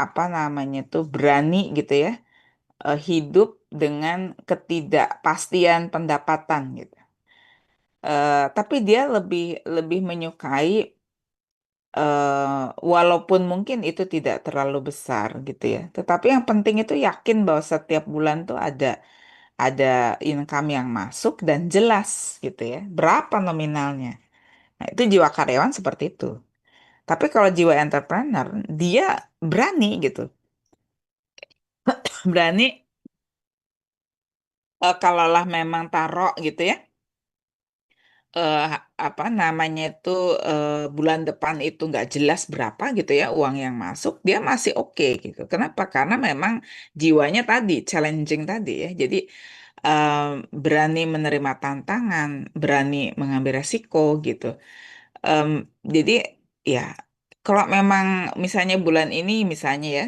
apa namanya tuh berani gitu ya, hidup dengan ketidakpastian pendapatan gitu. Tapi dia lebih lebih menyukai walaupun mungkin itu tidak terlalu besar gitu ya. Tetapi yang penting itu yakin bahwa setiap bulan tuh ada income yang masuk dan jelas gitu ya. Berapa nominalnya. Nah, itu jiwa karyawan seperti itu. Tapi kalau jiwa entrepreneur, dia berani gitu. Berani kalaulah memang taruh gitu ya. eh, apa namanya itu bulan depan itu nggak jelas berapa gitu ya uang yang masuk, dia masih oke gitu. Kenapa? Karena memang jiwanya tadi challenging tadi ya. Jadi eh, berani menerima tantangan, berani mengambil resiko gitu. Em, jadi ya kalau memang misalnya bulan ini misalnya ya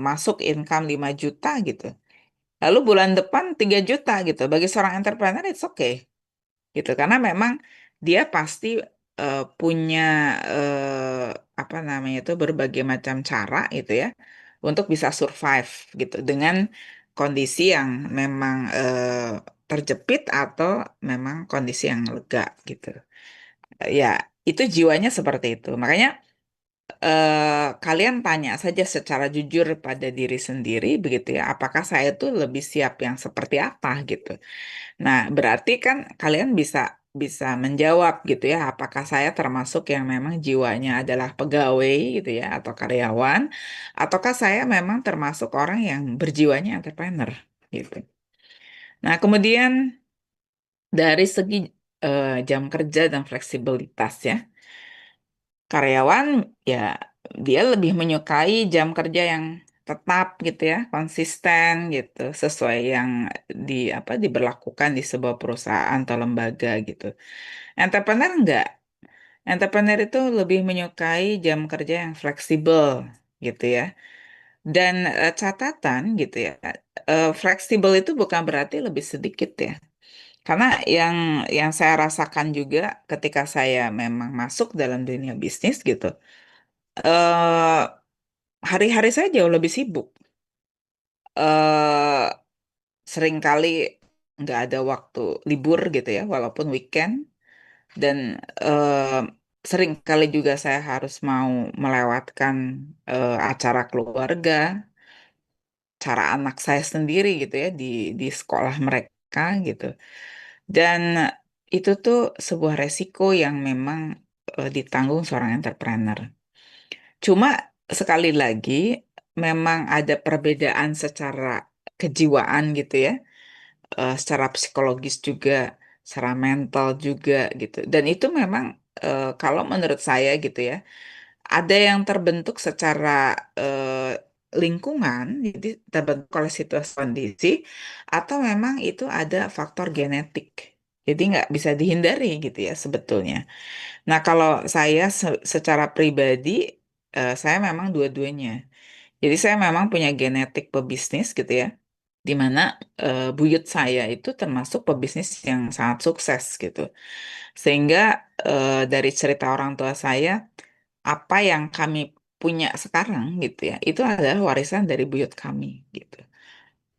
masuk income 5 juta gitu. Lalu bulan depan 3 juta gitu. Bagi seorang entrepreneur it's okay gitu karena memang dia pasti punya apa namanya itu berbagai macam cara gitu ya untuk bisa survive gitu dengan kondisi yang memang terjepit atau memang kondisi yang lega gitu. Ya, itu jiwanya seperti itu. Makanya kalian tanya saja secara jujur pada diri sendiri begitu ya, apakah saya tuh lebih siap yang seperti apa gitu. Nah, berarti kan kalian bisa bisa menjawab gitu ya, apakah saya termasuk yang memang jiwanya adalah pegawai gitu ya atau karyawan, ataukah saya memang termasuk orang yang berjiwanya entrepreneur gitu. Nah, kemudian dari segi jam kerja dan fleksibilitas ya, karyawan ya dia lebih menyukai jam kerja yang tetap gitu ya, konsisten gitu, sesuai yang diberlakukan di sebuah perusahaan atau lembaga gitu. Entrepreneur enggak. Entrepreneur itu lebih menyukai jam kerja yang fleksibel gitu ya. Dan catatan gitu ya, fleksibel itu bukan berarti lebih sedikit ya. Karena yang saya rasakan juga ketika saya memang masuk dalam dunia bisnis gitu, eh hari-hari saya jauh lebih sibuk. eh Seringkali nggak ada waktu libur gitu ya, walaupun weekend. Dan eh seringkali juga saya harus mau melewatkan acara keluarga, cara anak saya sendiri gitu ya di sekolah mereka gitu. Dan itu tuh sebuah resiko yang memang ditanggung seorang entrepreneur. Cuma sekali lagi memang ada perbedaan secara kejiwaan gitu ya, secara psikologis juga, secara mental juga gitu. Dan itu memang kalau menurut saya gitu ya, ada yang terbentuk secara lingkungan, jadi terbentuk oleh situasi kondisi, atau memang itu ada faktor genetik. Jadi nggak bisa dihindari gitu ya sebetulnya. Nah, kalau saya secara pribadi, saya memang dua-duanya. Jadi saya memang punya genetik pebisnis gitu ya, di mana buyut saya itu termasuk pebisnis yang sangat sukses gitu. Sehingga dari cerita orang tua saya, apa yang kami punya sekarang gitu ya, itu adalah warisan dari buyut kami gitu.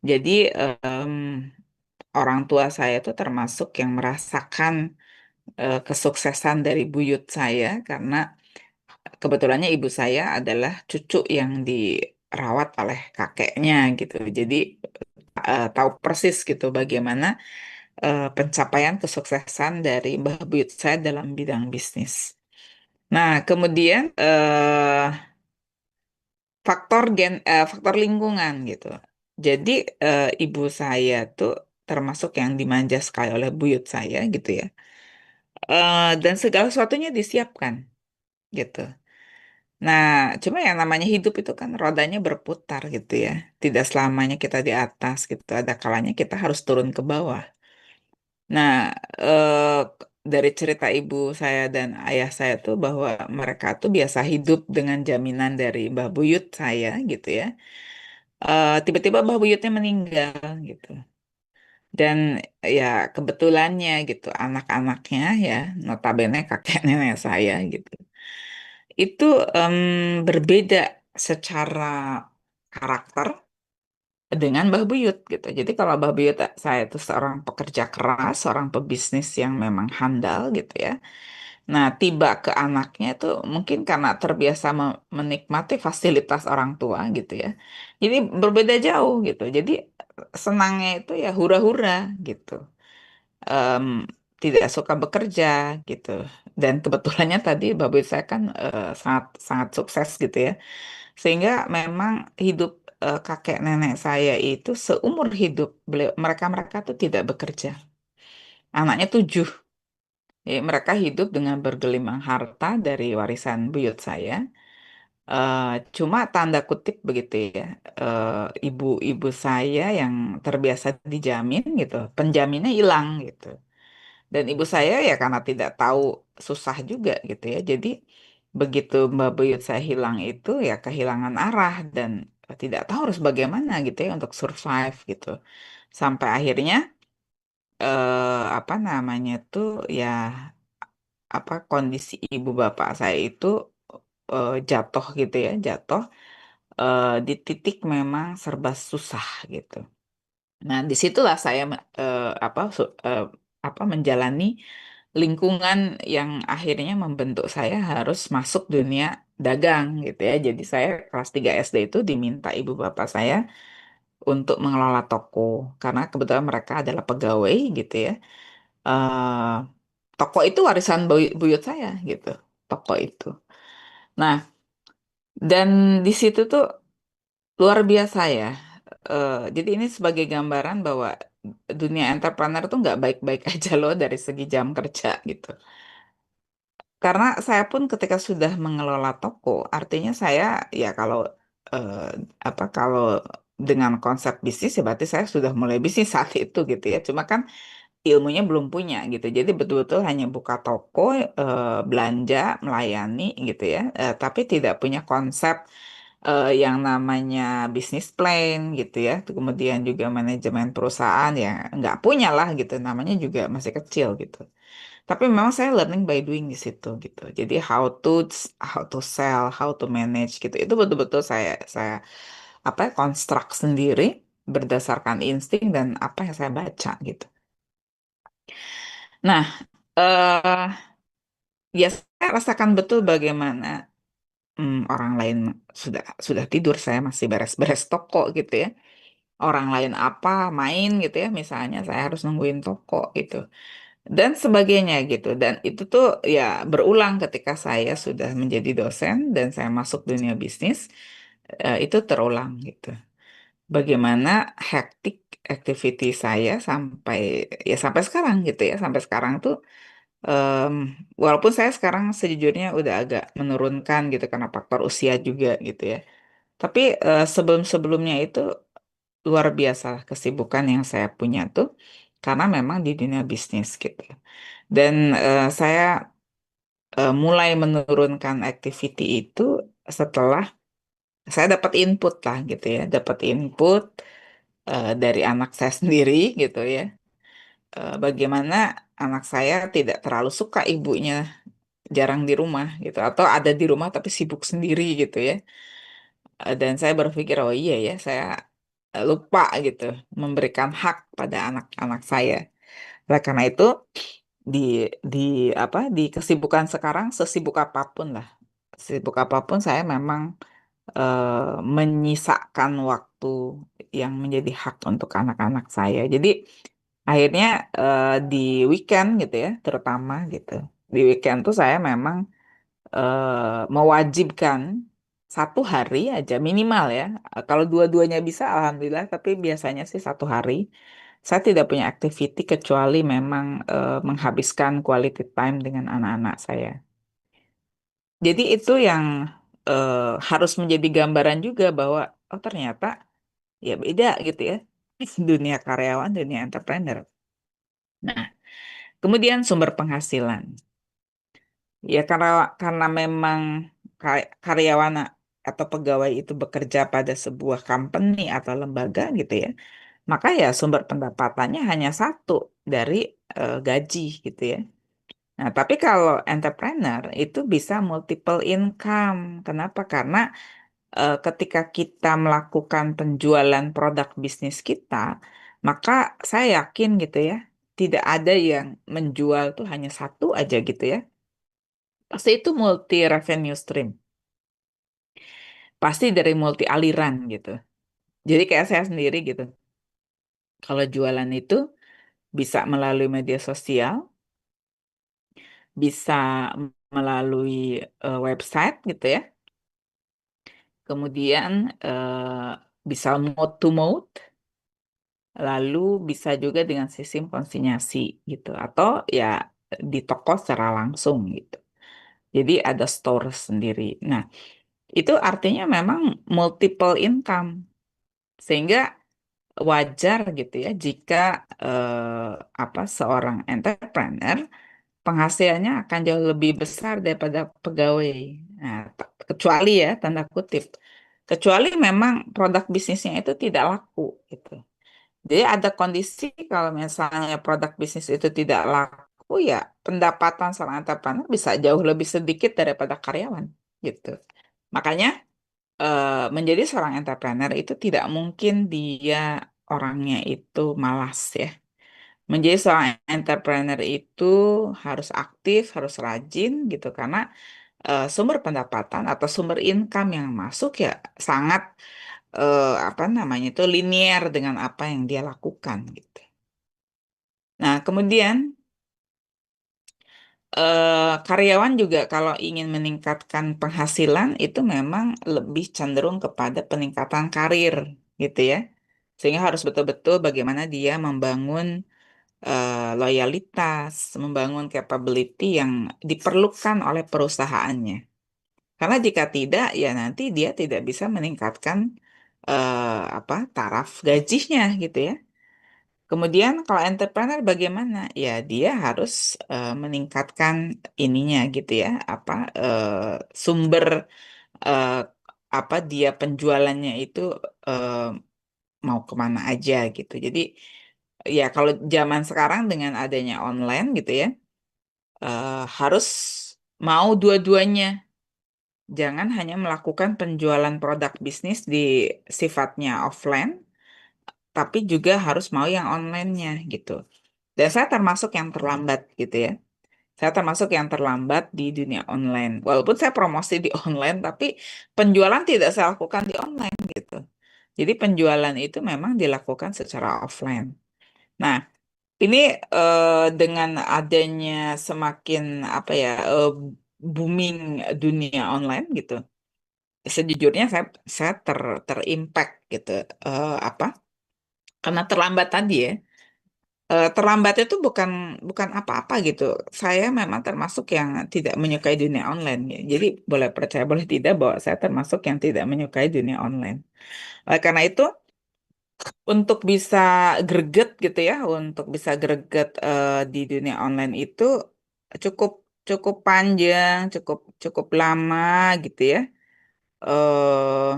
Jadi em, orang tua saya itu termasuk yang merasakan kesuksesan dari buyut saya karena kebetulannya ibu saya adalah cucu yang dirawat oleh kakeknya gitu. Jadi tahu persis gitu bagaimana pencapaian kesuksesan dari mbah buyut saya dalam bidang bisnis. Nah, kemudian faktor lingkungan gitu. Jadi ibu saya tuh termasuk yang dimanja sekali oleh buyut saya gitu ya. Dan segala sesuatunya disiapkan gitu. Nah, cuma yang namanya hidup itu kan rodanya berputar gitu ya. Tidak selamanya kita di atas gitu. Ada kalanya kita harus turun ke bawah. Nah, dari cerita ibu saya dan ayah saya tuh bahwa mereka tuh biasa hidup dengan jaminan dari mbah buyut saya gitu ya. Tiba-tiba mbah buyutnya meninggal gitu. Dan ya kebetulannya gitu anak-anaknya ya notabene kakek nenek saya gitu. Itu berbeda secara karakter dengan Mbah Buyut gitu. Jadi kalau Mbah Buyut saya itu seorang pekerja keras, seorang pebisnis yang memang handal gitu ya. Nah, tiba ke anaknya itu mungkin karena terbiasa menikmati fasilitas orang tua gitu ya. Jadi berbeda jauh gitu. Jadi senangnya itu ya hura-hura gitu. Em, Tidak suka bekerja gitu. Dan kebetulannya tadi bapak saya kan sangat sangat sukses gitu ya. Sehingga memang hidup kakek nenek saya itu seumur hidup beliau mereka-mereka tuh tidak bekerja. Anaknya 7. Jadi mereka hidup dengan bergelimang harta dari warisan buyut saya. Eh, Cuma tanda kutip begitu ya, ibu-ibu saya yang terbiasa dijamin gitu, penjaminnya hilang gitu. Dan ibu saya ya karena tidak tahu susah juga gitu ya. Jadi begitu Mbak Buyut saya hilang itu ya kehilangan arah dan tidak tahu harus bagaimana gitu ya untuk survive gitu. Sampai akhirnya apa namanya tuh ya apa kondisi ibu bapak saya itu jatuh gitu ya, jatuh di titik memang serba susah gitu. Nah, disitulah saya apa menjalani lingkungan yang akhirnya membentuk saya harus masuk dunia dagang gitu ya. Jadi saya kelas 3 SD itu diminta ibu bapak saya untuk mengelola toko karena kebetulan mereka adalah pegawai gitu ya. Eh Toko itu warisan buyut saya gitu. Toko itu. Nah, dan di situ tuh luar biasa ya. Jadi ini sebagai gambaran bahwa dunia entrepreneur tuh nggak baik-baik aja loh dari segi jam kerja gitu. Karena saya pun ketika sudah mengelola toko, artinya saya ya eh, kalau dengan konsep bisnis ya berarti saya sudah mulai bisnis saat itu gitu ya. Cuma kan ilmunya belum punya gitu. Jadi betul-betul hanya buka toko, belanja, melayani gitu ya. Tapi tidak punya konsep yang namanya bisnis plan gitu ya. Kemudian juga manajemen perusahaan ya nggak punya lah gitu. Namanya juga masih kecil gitu. Tapi memang saya learning by doing di situ gitu. Jadi how to sell, how to manage gitu. Itu betul-betul saya apa ya, konstruk sendiri berdasarkan insting dan apa yang saya baca gitu. Nah, ya saya rasakan betul bagaimana orang lain sudah tidur, saya masih beres-beres toko gitu ya. Orang lain apa main gitu ya, misalnya saya harus nungguin toko gitu. Dan sebagainya gitu. Dan itu tuh ya berulang ketika saya sudah menjadi dosen dan saya masuk dunia bisnis, itu terulang gitu. Bagaimana hektik activity saya sampai sekarang gitu ya, sampai sekarang tuh em, walaupun saya sekarang sejujurnya udah agak menurunkan gitu karena faktor usia juga gitu ya. Tapi sebelum-sebelumnya itu luar biasa kesibukan yang saya punya tuh karena memang di dunia bisnis gitu. Dan saya mulai menurunkan activity itu setelah saya dapat input lah gitu ya, dapat input dari anak saya sendiri gitu ya. Bagaimana anak saya tidak terlalu suka ibunya jarang di rumah gitu, atau ada di rumah tapi sibuk sendiri gitu ya. Dan saya berpikir oh iya ya saya lupa gitu memberikan hak pada anak-anak saya. Oleh karena itu di di di kesibukan sekarang sesibuk apapun lah, sibuk apapun saya memang menyisakan waktu yang menjadi hak untuk anak-anak saya. Jadi akhirnya di weekend gitu ya, terutama gitu. Di weekend tuh saya memang mewajibkan 1 hari aja minimal ya. Kalau dua-duanya bisa, alhamdulillah. Tapi biasanya sih 1 hari. Saya tidak punya activity kecuali memang menghabiskan quality time dengan anak-anak saya. Jadi itu yang eh, harus menjadi gambaran juga bahwa oh ternyata ya beda gitu ya dunia karyawan, dunia entrepreneur. Nah, kemudian sumber penghasilan. Ya karena memang karyawan atau pegawai itu bekerja pada sebuah company atau lembaga gitu ya. Maka ya sumber pendapatannya hanya satu dari gaji gitu ya. Nah, tapi kalau entrepreneur itu bisa multiple income. Kenapa? Karena ketika kita melakukan penjualan produk bisnis kita, maka saya yakin gitu ya, tidak ada yang menjual tuh hanya satu aja gitu ya. Pasti itu multi revenue stream, pasti dari multi aliran gitu. Jadi kayak saya sendiri gitu, kalau jualan itu bisa melalui media sosial, bisa melalui website gitu ya. Kemudian bisa mode to mode, lalu bisa juga dengan sistem konsinyasi gitu, atau ya di toko secara langsung gitu. Jadi ada store sendiri. Nah, itu artinya memang multiple income, sehingga wajar gitu ya jika seorang entrepreneur penghasilannya akan jauh lebih besar daripada pegawai. Nah, kecuali ya tanda kutip, kecuali memang produk bisnisnya itu tidak laku gitu. Jadi ada kondisi kalau misalnya produk bisnis itu tidak laku ya pendapatan seorang entrepreneur bisa jauh lebih sedikit daripada karyawan gitu. Makanya menjadi seorang entrepreneur itu tidak mungkin dia orangnya itu malas ya. Menjadi seorang entrepreneur itu harus aktif, harus rajin gitu karena sumber pendapatan atau sumber income yang masuk ya sangat itu linier dengan apa yang dia lakukan gitu. Nah, kemudian karyawan juga kalau ingin meningkatkan penghasilan itu memang lebih cenderung kepada peningkatan karir gitu ya. Sehingga harus betul-betul bagaimana dia membangun loyalitas, membangun capability yang diperlukan oleh perusahaannya. Karena jika tidak, ya nanti dia tidak bisa meningkatkan taraf gajinya gitu ya. Kemudian kalau entrepreneur bagaimana? Ya dia harus meningkatkan ininya gitu ya, sumber eh, dia penjualannya itu eh, mau kemana aja gitu. Jadi ya kalau zaman sekarang dengan adanya online gitu ya, harus mau dua-duanya. Jangan hanya melakukan penjualan produk bisnis di sifatnya offline, tapi juga harus mau yang online-nya gitu. Dan saya termasuk yang terlambat gitu ya. Saya termasuk yang terlambat di dunia online. Walaupun saya promosi di online, tapi penjualan tidak saya lakukan di online gitu. Jadi penjualan itu memang dilakukan secara offline. Nah, ini dengan adanya semakin booming dunia online gitu. Sejujurnya saya terimpact gitu. Apa? Karena terlambat tadi ya. Terlambat itu bukan bukan apa-apa gitu. Saya memang termasuk yang tidak menyukai dunia online ya. Jadi boleh percaya boleh tidak bahwa saya termasuk yang tidak menyukai dunia online. Oleh karena itu untuk bisa greget gitu ya, untuk bisa greget di dunia online itu cukup cukup panjang, cukup cukup lama gitu ya. eh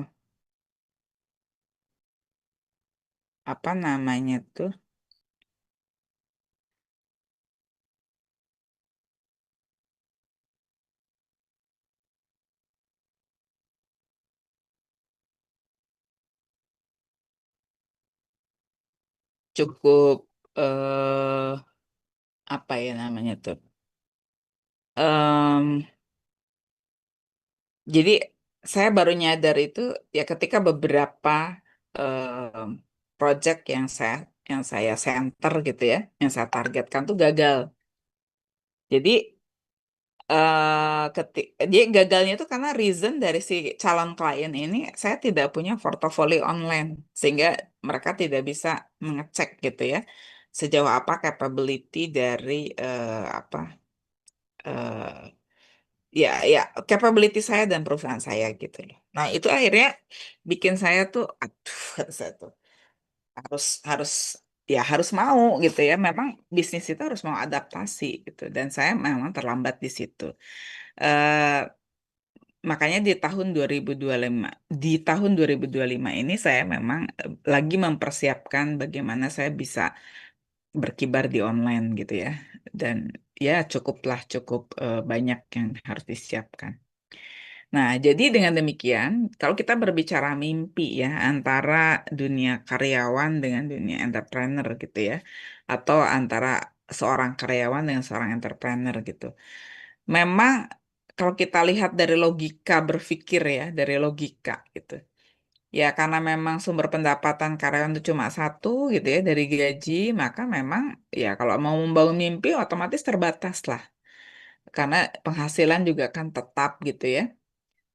Apa namanya tuh? Cukup apa ya namanya tuh? Em, jadi saya baru nyadar itu ya ketika beberapa em, project yang saya center gitu ya, yang saya targetkan tuh gagal. Jadi jadi gagalnya itu karena reason dari si calon klien ini saya tidak punya portofolio online sehingga mereka tidak bisa mengecek gitu ya sejauh apa capability dari eh, ya capability saya dan perusahaan saya gitu loh. Nah itu akhirnya bikin saya tuh aduh kata saya tuh harus harus harus mau gitu ya. Memang bisnis itu harus mau adaptasi gitu dan saya memang terlambat di situ. Eh, Makanya di tahun 2025 ini saya memang lagi mempersiapkan bagaimana saya bisa berkibar di online gitu ya. Dan ya cukup banyak yang harus disiapkan. Nah, jadi dengan demikian, kalau kita berbicara mimpi ya antara dunia karyawan dengan dunia entrepreneur gitu ya, atau antara seorang karyawan dengan seorang entrepreneur gitu. Memang kalau kita lihat dari logika berpikir ya, dari logika gitu. Ya karena memang sumber pendapatan karyawan itu cuma satu gitu ya dari gaji, maka memang ya kalau mau membangun mimpi otomatis terbatas lah. Karena penghasilan juga kan tetap gitu ya.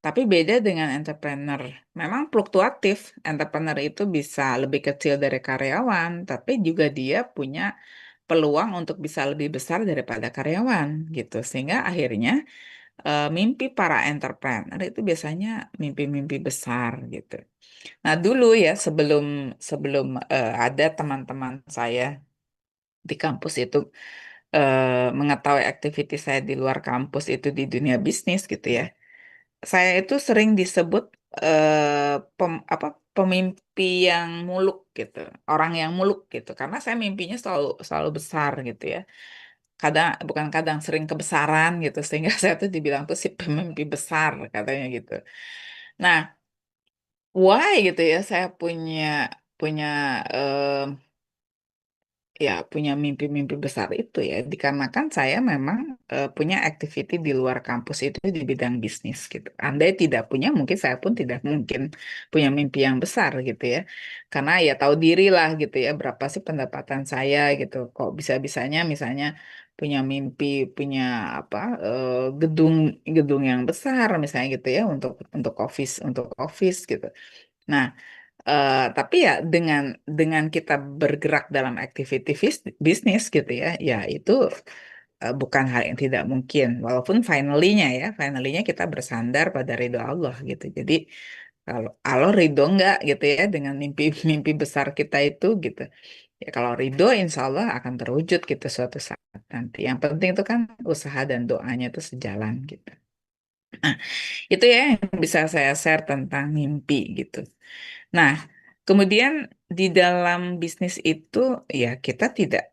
Tapi beda dengan entrepreneur. Memang fluktuatif. Entrepreneur itu bisa lebih kecil dari karyawan, tapi juga dia punya peluang untuk bisa lebih besar daripada karyawan gitu. Sehingga akhirnya mimpi para entrepreneur itu biasanya mimpi-mimpi besar gitu. Nah, dulu ya sebelum sebelum ada teman-teman saya di kampus itu mengetahui aktivitas saya di luar kampus itu di dunia bisnis gitu ya. Saya itu sering disebut apa pemimpi yang muluk gitu, orang yang muluk gitu, karena saya mimpinya selalu selalu besar gitu ya. Kadang bukan kadang sering kebesaran gitu, sehingga saya tuh dibilang tuh si pemimpi besar katanya gitu. Nah, why gitu ya saya punya punya ya punya mimpi-mimpi besar itu ya dikarenakan saya memang punya activity di luar kampus itu di bidang bisnis gitu. Andai tidak punya mungkin saya pun tidak mungkin punya mimpi yang besar gitu ya. Karena ya tahu diri lah gitu ya berapa sih pendapatan saya gitu. Kok bisa-bisanya misalnya punya mimpi punya apa gedung gedung yang besar misalnya gitu ya untuk office gitu. Nah, tapi ya dengan kita bergerak dalam aktiviti bisnis gitu ya, ya itu bukan hal yang tidak mungkin. Walaupun finally-nya kita bersandar pada ridho Allah gitu. Jadi kalau Allah ridho enggak gitu ya dengan mimpi-mimpi besar kita itu gitu. Ya kalau ridho insya Allah akan terwujud gitu suatu saat nanti. Yang penting itu kan usaha dan doanya itu sejalan gitu. Nah, itu ya yang bisa saya share tentang mimpi gitu. Nah, kemudian di dalam bisnis itu ya kita tidak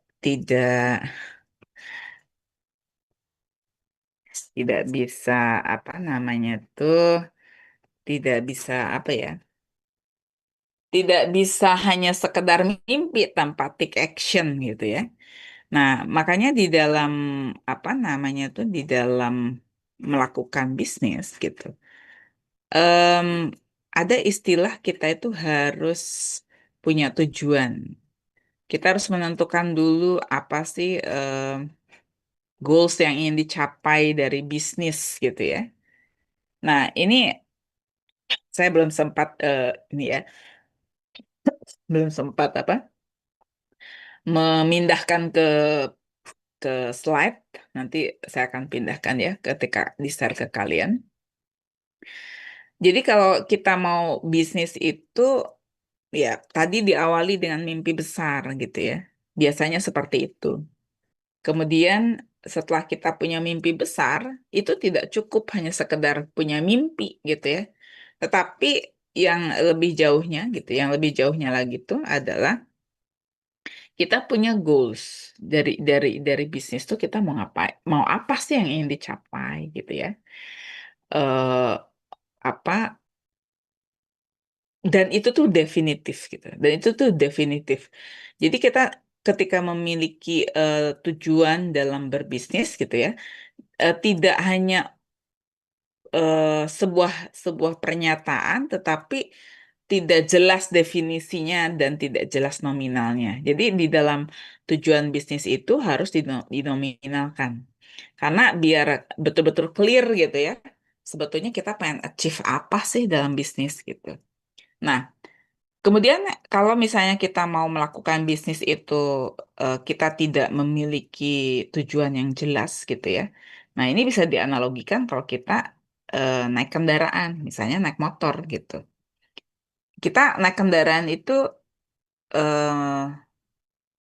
tidak bisa apa namanya tuh tidak bisa apa ya? Tidak bisa hanya sekedar mimpi tanpa take action gitu ya. Nah, makanya di dalam apa namanya tuh di dalam melakukan bisnis gitu. em, ada istilah kita itu harus punya tujuan. Kita harus menentukan dulu apa sih goals yang ingin dicapai dari bisnis gitu ya. Nah, ini saya belum sempat ini ya, belum sempat apa memindahkan ke slide. Nanti saya akan pindahkan ya ketika di-share ke kalian. Jadi kalau kita mau bisnis itu ya tadi diawali dengan mimpi besar gitu ya. Biasanya seperti itu. Kemudian setelah kita punya mimpi besar, itu tidak cukup hanya sekedar punya mimpi gitu ya. Tetapi yang lebih jauhnya gitu, yang lebih jauhnya lagi itu adalah kita punya goals dari bisnis tuh kita mau ngapain, mau apa sih yang ingin dicapai gitu ya. eh apa dan itu tuh definitif gitu. Dan itu tuh definitif. Jadi kita ketika memiliki tujuan dalam berbisnis gitu ya, tidak hanya eh, sebuah sebuah pernyataan, tetapi tidak jelas definisinya dan tidak jelas nominalnya. Jadi di dalam tujuan bisnis itu harus dinominalkan. Karena biar betul-betul clear gitu ya, sebetulnya kita pengen achieve apa sih dalam bisnis gitu. Nah, kemudian kalau misalnya kita mau melakukan bisnis itu kita tidak memiliki tujuan yang jelas gitu ya. Nah, ini bisa dianalogikan kalau kita naik kendaraan, misalnya naik motor gitu. Kita naik kendaraan itu eh,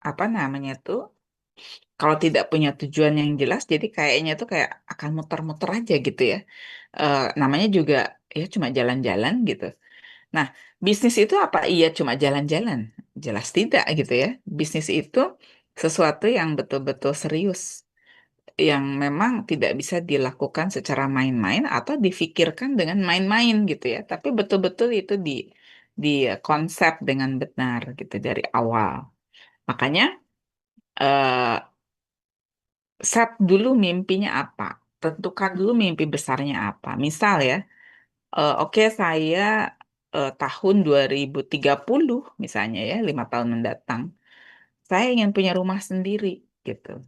apa namanya tuh? Kalau tidak punya tujuan yang jelas, jadi kayaknya tuh kayak akan muter-muter aja gitu ya. Namanya juga ya cuma jalan-jalan gitu. Nah, bisnis itu apa? Iya, cuma jalan-jalan. Jelas tidak gitu ya. Bisnis itu sesuatu yang betul-betul serius. yang memang tidak bisa dilakukan secara main-main atau difikirkan dengan main-main gitu ya, tapi betul-betul itu di konsep dengan benar gitu dari awal. Makanya eh, set dulu mimpinya apa, tentukan dulu mimpi besarnya apa. Misal ya, oke saya tahun 2030 misalnya ya, 5 tahun mendatang, saya ingin punya rumah sendiri gitu.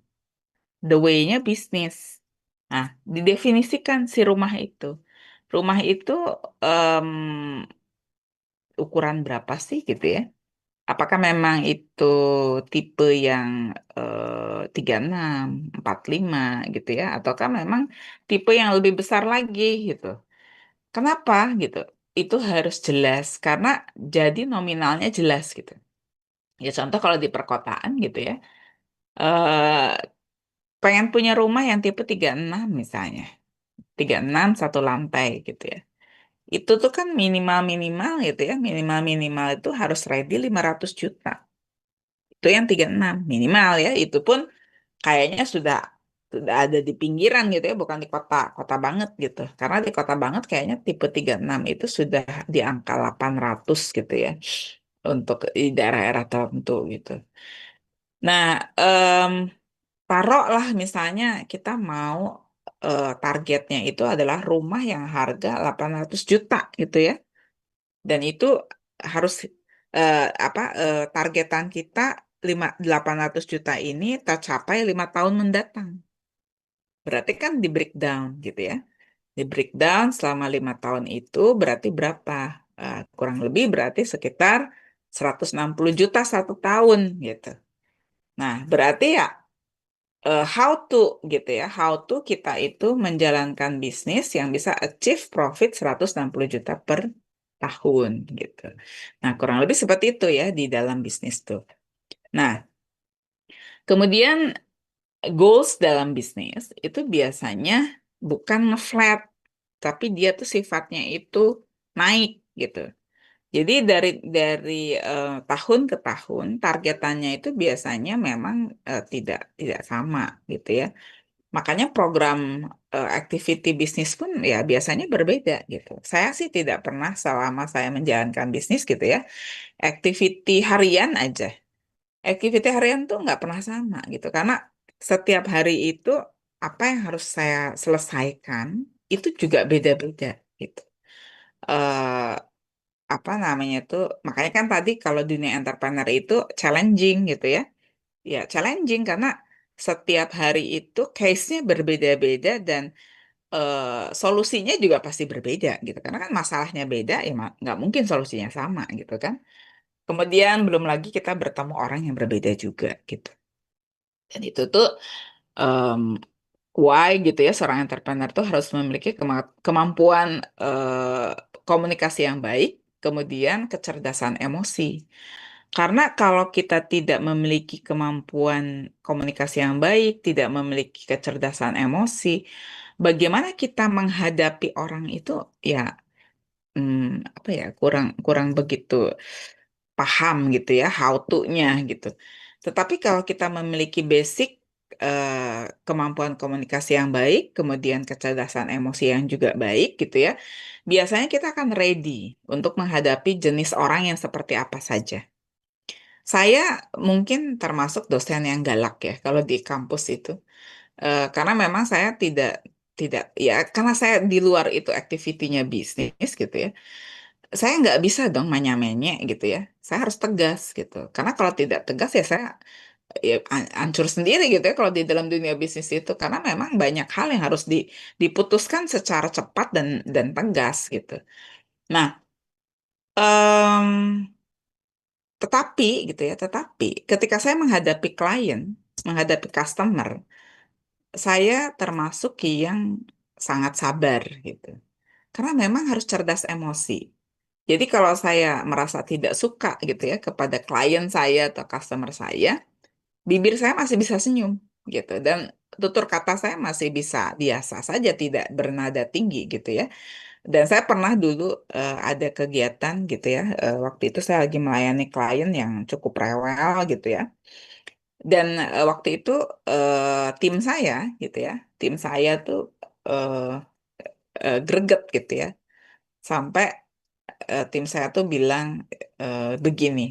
The way-nya bisnis. Nah, didefinisikan si rumah itu. Rumah itu em, ukuran berapa sih gitu ya? Apakah memang itu tipe yang 36, 45 gitu ya? Ataukah memang tipe yang lebih besar lagi gitu? Kenapa gitu? Itu harus jelas karena jadi nominalnya jelas gitu. Ya contoh kalau di perkotaan gitu ya, eh, pengen punya rumah yang tipe 36 misalnya. 36 satu lantai gitu ya. Itu tuh kan minimal-minimal gitu ya. Minimal-minimal itu harus ready 500 juta. Itu yang 36 minimal ya. Itu pun kayaknya sudah ada di pinggiran gitu ya, bukan di kota kota banget gitu. Karena di kota banget kayaknya tipe 36 itu sudah di angka 800 gitu ya untuk di daerah-daerah tertentu gitu. Nah, taruhlah misalnya kita mau targetnya itu adalah rumah yang harga 800 juta gitu ya. Dan itu harus targetan kita 800 juta ini tercapai 5 tahun mendatang. Berarti kan di breakdown gitu ya. Di breakdown selama 5 tahun itu berarti berapa? Kurang lebih berarti sekitar 160 juta 1 tahun gitu. Nah, berarti ya how to gitu ya, how to kita itu menjalankan bisnis yang bisa achieve profit 160 juta per tahun gitu. Nah, kurang lebih seperti itu ya di dalam bisnis tuh. Nah, kemudian goals dalam bisnis itu biasanya bukan nge-flat, tapi dia tuh sifatnya itu naik gitu. Jadi dari tahun ke tahun targetannya itu biasanya memang tidak sama gitu ya. Makanya program activity bisnis pun ya biasanya berbeda gitu. Saya sih tidak pernah selama saya menjalankan bisnis gitu ya, activity harian aja. Activity harian tuh nggak pernah sama gitu. Karena setiap hari itu apa yang harus saya selesaikan itu juga beda-beda gitu. Eh apa namanya tuh, makanya kan tadi kalau dunia entrepreneur itu challenging gitu ya. Ya challenging karena setiap hari itu case-nya berbeda-beda dan solusinya juga pasti berbeda gitu karena kan masalahnya beda ya nggak mungkin solusinya sama gitu kan. Kemudian belum lagi kita bertemu orang yang berbeda juga gitu, dan itu tuh em, why gitu ya seorang entrepreneur tuh harus memiliki kemampuan komunikasi yang baik, kemudian kecerdasan emosi. Karena kalau kita tidak memiliki kemampuan komunikasi yang baik, tidak memiliki kecerdasan emosi, bagaimana kita menghadapi orang itu ya apa ya kurang kurang begitu paham gitu ya how to-nya gitu. Tetapi kalau kita memiliki basic kemampuan komunikasi yang baik, kemudian kecerdasan emosi yang juga baik gitu ya, biasanya kita akan ready untuk menghadapi jenis orang yang seperti apa saja. Saya mungkin termasuk dosen yang galak ya kalau di kampus itu. Karena memang saya tidak tidak ya karena saya di luar itu aktivitinya bisnis gitu ya. Saya nggak bisa dong manya-menye gitu ya. Saya harus tegas gitu. Karena kalau tidak tegas ya saya ya hancur sendiri gitu ya kalau di dalam dunia bisnis itu karena memang banyak hal yang harus diputuskan secara cepat dan tegas gitu. Nah, em, tetapi gitu ya, tetapi ketika saya menghadapi klien, menghadapi customer, saya termasuk yang sangat sabar gitu. Karena memang harus cerdas emosi. Jadi kalau saya merasa tidak suka gitu ya kepada klien saya atau customer saya, bibir saya masih bisa senyum gitu dan tutur kata saya masih bisa biasa saja, tidak bernada tinggi gitu ya. Dan saya pernah dulu ada kegiatan gitu ya, waktu itu saya lagi melayani klien yang cukup rewel gitu ya. Dan waktu itu tim saya gitu ya, tim saya tuh eh, greget gitu ya, sampai tim saya tuh bilang begini,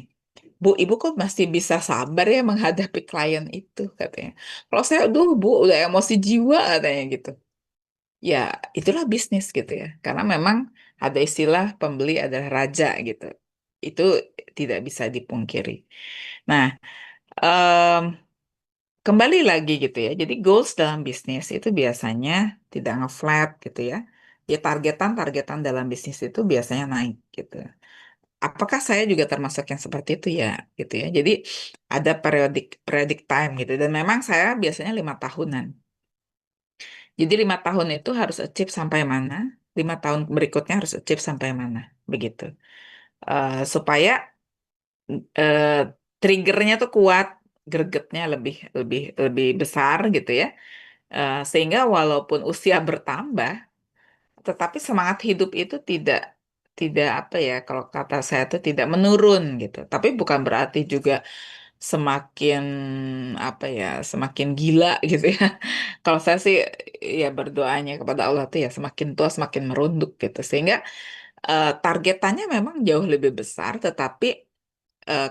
Bu, Ibu kok masih bisa sabar ya menghadapi klien itu katanya. Kalau saya, aduh Bu, udah emosi jiwa katanya gitu. Ya, itulah bisnis gitu ya. Karena memang ada istilah pembeli adalah raja gitu. Itu tidak bisa dipungkiri. Nah, em, kembali lagi gitu ya. Jadi goals dalam bisnis itu biasanya tidak nge-flat gitu ya. Ya targetan-targetan dalam bisnis itu biasanya naik gitu. Apakah saya juga termasuk yang seperti itu ya gitu ya. Jadi ada periodic time gitu. Dan memang saya biasanya 5 tahunan. Jadi 5 tahun itu harus achieve sampai mana, 5 tahun berikutnya harus achieve sampai mana, begitu. Supaya eh, triggernya tuh kuat, gregetnya lebih lebih lebih besar gitu ya. Sehingga walaupun usia bertambah, tetapi semangat hidup itu tidak tidak apa ya, kalau kata saya tuh tidak menurun gitu. Tapi bukan berarti juga semakin apa ya, semakin gila gitu ya. Kalau saya sih ya berdoanya kepada Allah tuh ya semakin tua semakin merunduk gitu. Sehingga targetannya memang jauh lebih besar, tetapi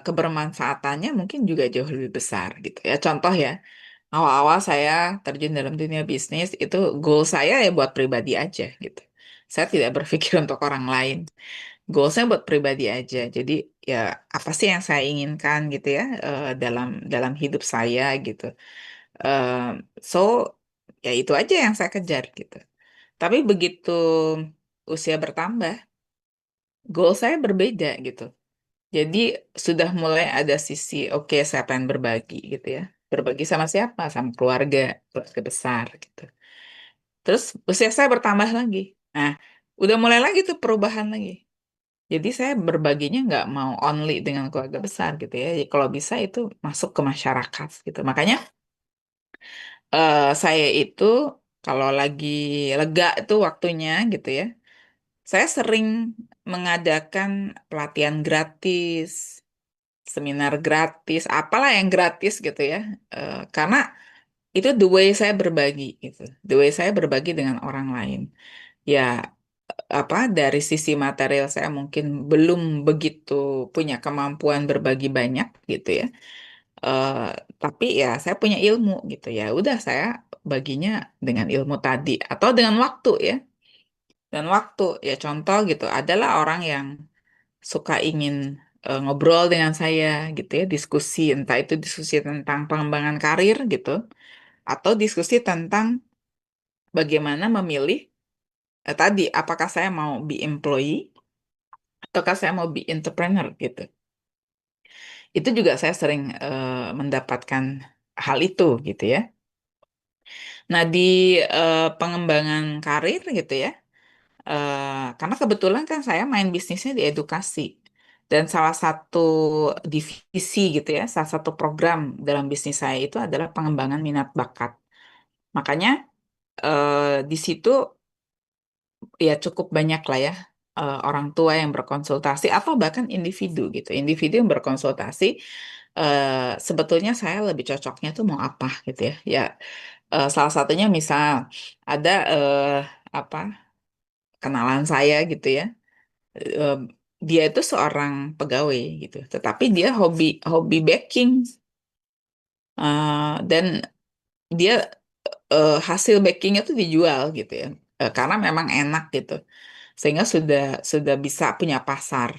kebermanfaatannya mungkin juga jauh lebih besar gitu ya. Contoh ya, awal-awal saya terjun dalam dunia bisnis itu goal saya ya buat pribadi aja gitu. Saya tidak berpikir untuk orang lain. Goalsnya buat pribadi aja. Jadi ya apa sih yang saya inginkan gitu ya dalam dalam hidup saya gitu. Eh, so ya itu aja yang saya kejar gitu. Tapi begitu usia bertambah, goal saya berbeda gitu. Jadi sudah mulai ada sisi oke saya pengen berbagi gitu ya. Berbagi sama siapa? Sama keluarga, keluarga besar gitu. Terus usia saya bertambah lagi. Nah, udah mulai lagi tuh perubahan lagi. Jadi saya berbaginya nggak mau only dengan keluarga besar gitu ya. Jadi kalau bisa itu masuk ke masyarakat gitu. Makanya saya itu kalau lagi lega itu waktunya gitu ya. Saya sering mengadakan pelatihan gratis, seminar gratis, apalah yang gratis gitu ya. Karena itu the way saya berbagi gitu. The way saya berbagi dengan orang lain. Ya apa dari sisi material saya mungkin belum begitu punya kemampuan berbagi banyak gitu ya. Eh, tapi ya saya punya ilmu gitu ya. Udah saya baginya dengan ilmu tadi atau dengan waktu ya. Dan waktu ya contoh gitu adalah orang yang suka ingin ngobrol dengan saya gitu ya, diskusi entah itu diskusi tentang pengembangan karir gitu atau diskusi tentang bagaimana memilih tadi apakah saya mau be employee ataukah saya mau be entrepreneur gitu. Itu juga saya sering mendapatkan hal itu gitu ya. Nah, di pengembangan karir gitu ya, karena kebetulan kan saya main bisnisnya di edukasi. Dan salah satu divisi gitu ya, salah satu program dalam bisnis saya itu adalah pengembangan minat bakat. Makanya di situ ya cukup banyak lah ya orang tua yang berkonsultasi atau bahkan individu gitu. Individu yang berkonsultasi sebetulnya saya lebih cocoknya tuh mau apa gitu ya. Ya salah satunya misal ada apa kenalan saya gitu ya. Eh, dia itu seorang pegawai gitu, tetapi dia hobi hobi baking. Dan dia hasil bakingnya tuh dijual gitu ya. Karena memang enak gitu sehingga sudah bisa punya pasar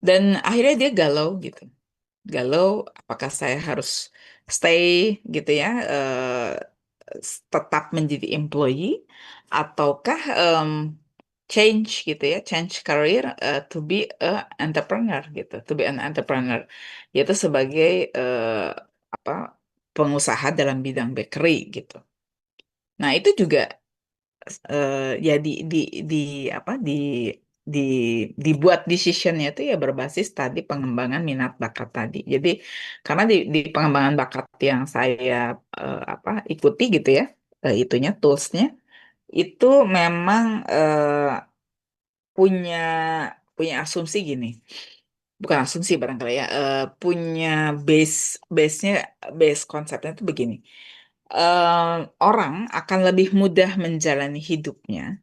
dan akhirnya dia galau gitu, galau apakah saya harus stay gitu ya tetap menjadi employee ataukah change gitu ya, change career to be a entrepreneur gitu, to be an entrepreneur yaitu sebagai apa pengusaha dalam bidang bakery gitu. Nah itu juga ya di apa di dibuat decisionnya itu ya berbasis tadi pengembangan minat bakat tadi. Jadi karena di pengembangan bakat yang saya apa ikuti gitu ya, itunya toolsnya itu memang punya punya asumsi gini. bukan asumsi barangkali ya, punya base base-nya, base konsepnya itu begini. Orang akan lebih mudah menjalani hidupnya,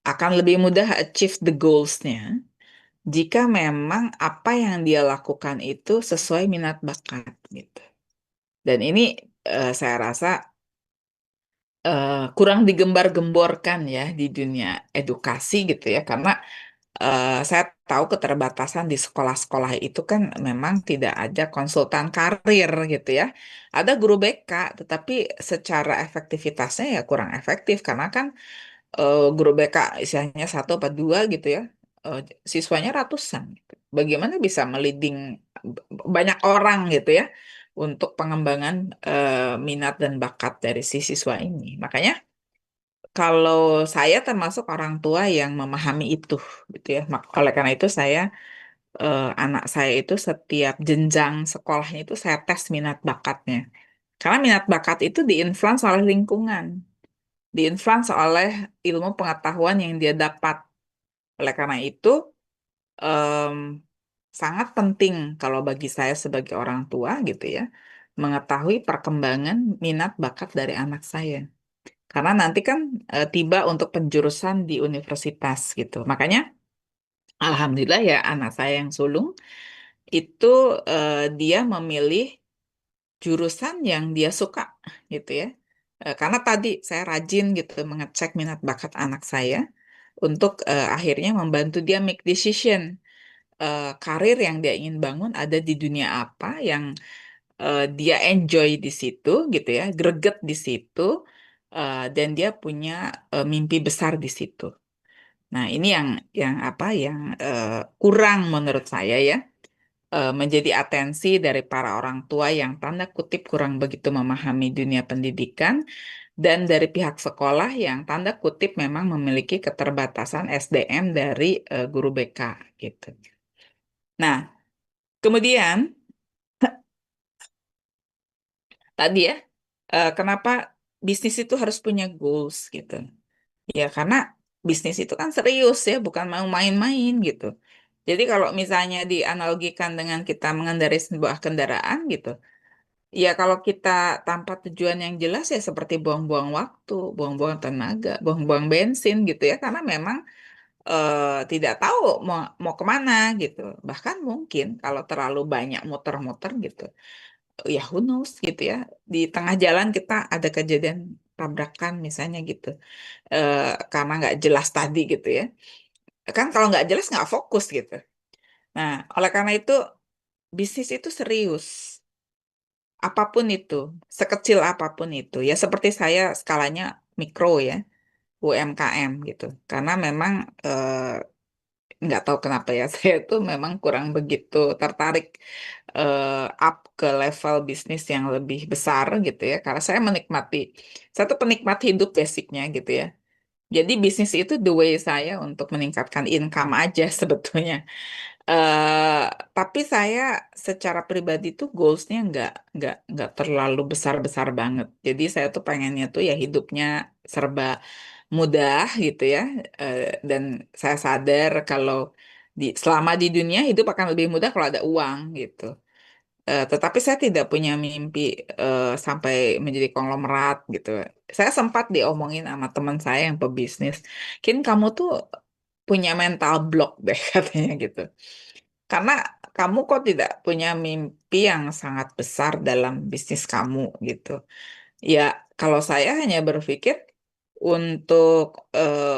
akan lebih mudah achieve the goals-nya jika memang apa yang dia lakukan itu sesuai minat bakat gitu. Dan ini saya rasa kurang digembar-gemborkan ya di dunia edukasi gitu ya, karena saya tahu keterbatasan di sekolah-sekolah itu kan memang tidak ada konsultan karir gitu ya. Ada guru BK, tetapi secara efektivitasnya ya kurang efektif karena kan guru BK istilahnya satu atau dua gitu ya, eh, siswanya ratusan. Gitu. Bagaimana bisa meliding banyak orang gitu ya untuk pengembangan minat dan bakat dari si siswa ini. Makanya kalau saya termasuk orang tua yang memahami itu gitu ya. Oleh karena itu saya anak saya itu setiap jenjang sekolahnya itu saya tes minat bakatnya. Karena minat bakat itu diinfluence oleh lingkungan, diinfluence oleh ilmu pengetahuan yang dia dapat. Oleh karena itu em, sangat penting kalau bagi saya sebagai orang tua gitu ya, mengetahui perkembangan minat bakat dari anak saya. Karena nanti kan tiba untuk penjurusan di universitas gitu. Makanya alhamdulillah ya anak saya yang sulung itu dia memilih jurusan yang dia suka gitu ya. Karena tadi saya rajin gitu mengecek minat bakat anak saya untuk akhirnya membantu dia make decision, karir yang dia ingin bangun ada di dunia apa yang dia enjoy di situ gitu ya, greget di situ, dan dia punya mimpi besar di situ. Nah, ini yang apa yang kurang menurut saya ya, menjadi atensi dari para orang tua yang tanda kutip kurang begitu memahami dunia pendidikan dan dari pihak sekolah yang tanda kutip memang memiliki keterbatasan SDM dari guru BK gitu. Nah, kemudian tadi ya, kenapa bisnis itu harus punya goals gitu? Ya, karena bisnis itu kan serius ya, bukan mau main-main gitu. Jadi kalau misalnya dianalogikan dengan kita mengendarai sebuah kendaraan gitu, ya kalau kita tanpa tujuan yang jelas ya seperti buang-buang waktu, buang-buang tenaga, buang-buang bensin gitu ya, karena memang tidak tahu mau mau kemana gitu. Bahkan mungkin kalau terlalu banyak muter-muter gitu, ya who knows gitu ya. Di tengah jalan kita ada kejadian tabrakan misalnya gitu, eh, karena nggak jelas tadi gitu ya. Kan kalau nggak jelas nggak fokus gitu. Nah, oleh karena itu bisnis itu serius. Apapun itu, sekecil apapun itu. Ya seperti saya skalanya mikro ya, UMKM gitu. Karena memang nggak tahu kenapa ya, saya tuh memang kurang begitu tertarik up ke level bisnis yang lebih besar gitu ya. Karena saya tuh penikmat hidup basicnya gitu ya. Jadi bisnis itu the way saya untuk meningkatkan income aja sebetulnya. eh tapi saya secara pribadi tuh goalsnya nggak terlalu besar-besar banget. Jadi saya tuh pengennya tuh ya hidupnya serba mudah gitu ya. Eh, dan saya sadar kalau selama di dunia hidup akan lebih mudah kalau ada uang gitu. Tetapi saya tidak punya mimpi sampai menjadi konglomerat gitu. Saya sempat diomongin sama teman saya yang pebisnis, Kin kamu tuh punya mental block deh katanya gitu. Karena kamu kok tidak punya mimpi yang sangat besar dalam bisnis kamu gitu. Ya, kalau saya hanya berpikir untuk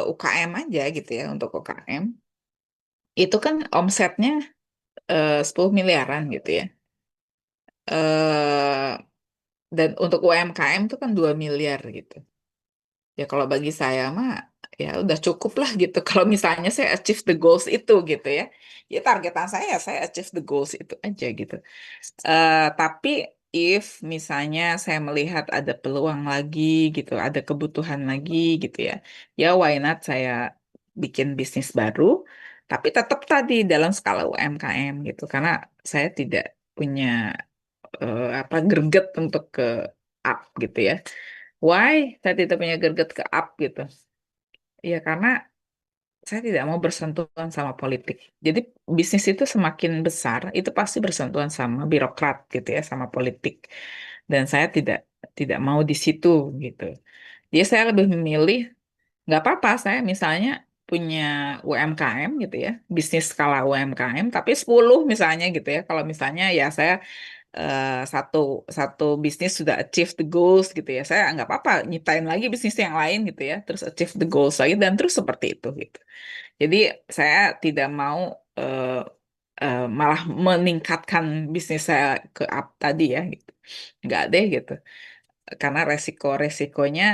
UKM aja gitu ya, untuk UKM. Itu kan omsetnya 10 miliaran gitu ya. eh dan untuk UMKM itu kan 2 miliar gitu. Ya kalau bagi saya mah ya udah cukup lah gitu. Kalau misalnya saya achieve the goals itu gitu ya. Ya targetan saya achieve the goals itu aja gitu. Tapi if misalnya saya melihat ada peluang lagi gitu, ada kebutuhan lagi gitu ya, ya why not saya bikin bisnis baru, tapi tetap tadi dalam skala UMKM gitu, karena saya tidak punya apa greget untuk ke up gitu ya. Why saya tidak punya greget ke up gitu? Ya karena saya tidak mau bersentuhan sama politik. Jadi bisnis itu semakin besar, itu pasti bersentuhan sama birokrat gitu ya, sama politik. Dan saya tidak mau di situ gitu. Jadi saya lebih memilih nggak apa-apa saya misalnya punya UMKM gitu ya, bisnis skala UMKM, tapi 10 misalnya gitu ya. Kalau misalnya ya saya satu satu bisnis sudah achieve the goals gitu ya, saya nggak apa-apa nyiptain lagi bisnis yang lain gitu ya, terus achieve the goals lagi dan terus seperti itu gitu. Jadi saya tidak mau malah meningkatkan bisnis saya ke up tadi ya gitu. Nggak deh gitu. Karena resiko-resikonya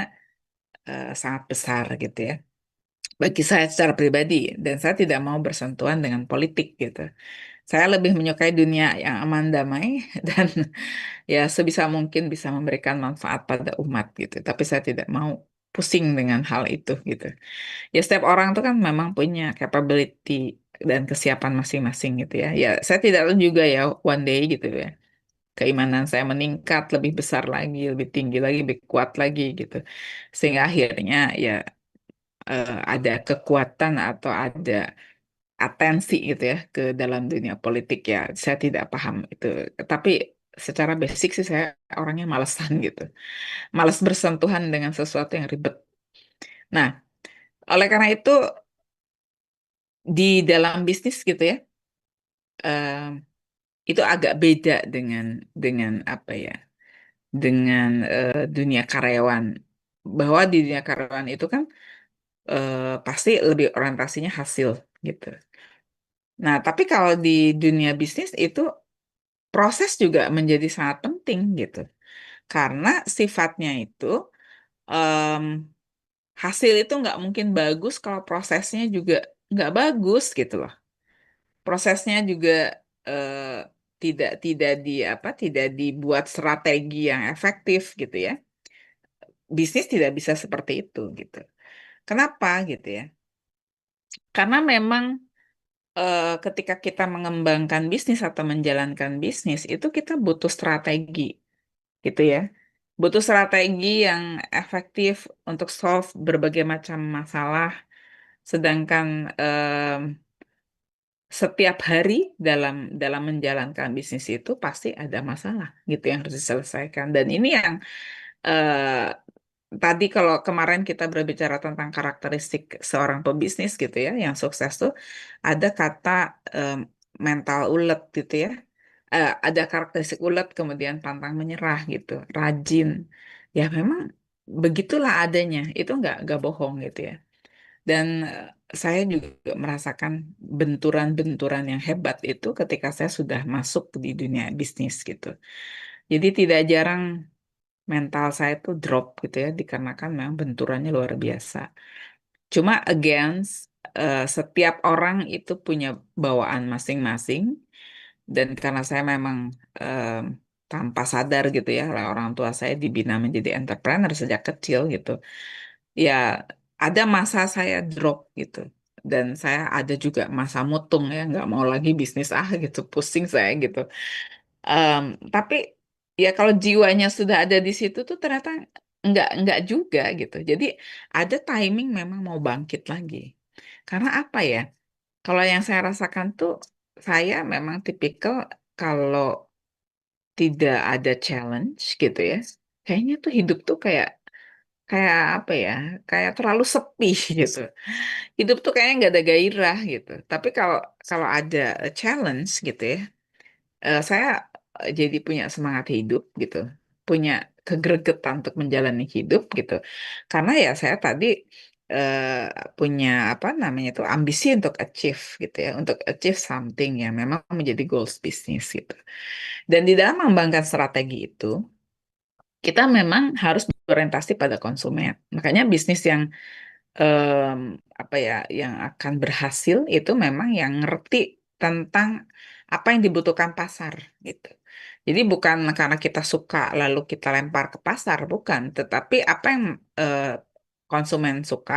sangat besar gitu ya. Bagi saya secara pribadi dan saya tidak mau bersentuhan dengan politik gitu. Saya lebih menyukai dunia yang aman damai dan ya sebisa mungkin bisa memberikan manfaat pada umat gitu. Tapi saya tidak mau pusing dengan hal itu gitu. Ya setiap orang tuh kan memang punya capability dan kesiapan masing-masing gitu ya. Ya saya tidak tahu juga ya one day gitu ya. Keimanan saya meningkat lebih besar lagi, lebih tinggi lagi, lebih kuat lagi gitu. Sehingga akhirnya ya ada kekuatan atau ada atensi gitu ya ke dalam dunia politik ya. Saya tidak paham itu. Tapi secara basic sih saya orangnya malesan gitu. Malas bersentuhan dengan sesuatu yang ribet. Nah, oleh karena itu di dalam bisnis gitu ya, eh, itu agak beda dengan apa ya, dengan dunia karyawan. Bahwa di dunia karyawan itu kan pasti lebih orientasinya hasil gitu. Nah, tapi kalau di dunia bisnis itu proses juga menjadi sangat penting gitu. Karena sifatnya itu em, hasil itu nggak mungkin bagus kalau prosesnya juga nggak bagus gitu loh. Prosesnya juga eh, tidak di apa tidak dibuat strategi yang efektif gitu ya. Bisnis tidak bisa seperti itu gitu. Kenapa gitu ya? Karena memang ketika kita mengembangkan bisnis atau menjalankan bisnis itu kita butuh strategi gitu ya. Butuh strategi yang efektif untuk solve berbagai macam masalah. Sedangkan setiap hari dalam dalam menjalankan bisnis itu pasti ada masalah gitu yang harus diselesaikan. Dan ini yang eh, tadi kalau kemarin kita berbicara tentang karakteristik seorang pebisnis gitu ya, yang sukses tuh ada kata em, mental ulet gitu ya. Ada karakteristik ulet, kemudian pantang menyerah gitu, rajin. Ya memang begitulah adanya, itu nggak bohong gitu ya. Dan saya juga merasakan benturan-benturan yang hebat itu ketika saya sudah masuk di dunia bisnis gitu. Jadi tidak jarang mental saya itu drop gitu ya, dikarenakan memang benturannya luar biasa. Cuma against setiap orang itu punya bawaan masing-masing dan karena saya memang em, tanpa sadar gitu ya, oleh orang tua saya dibina menjadi entrepreneur sejak kecil gitu. Ya ada masa saya drop gitu dan saya ada juga masa mutung ya nggak mau lagi bisnis gitu pusing saya gitu. Em, tapi ya kalau jiwanya sudah ada di situ tuh ternyata nggak juga gitu. Jadi ada timing memang mau bangkit lagi. Karena apa ya? Kalau yang saya rasakan tuh saya memang tipikal kalau tidak ada challenge gitu ya. Kayaknya tuh hidup tuh kayak kayak apa ya? Kayak terlalu sepi gitu. Hidup tuh kayaknya nggak ada gairah gitu. Tapi kalau kalau ada challenge gitu ya, saya jadi punya semangat hidup gitu, punya kegregetan untuk menjalani hidup gitu. Karena ya saya tadi punya apa namanya itu ambisi untuk achieve gitu ya, untuk achieve something yang memang menjadi goals bisnis gitu. Dan di dalam mengembangkan strategi itu, kita memang harus berorientasi pada konsumen. Makanya bisnis yang em, apa ya yang akan berhasil itu memang yang ngerti tentang apa yang dibutuhkan pasar gitu. Jadi bukan karena kita suka lalu kita lempar ke pasar, bukan, tetapi apa yang eh, konsumen suka,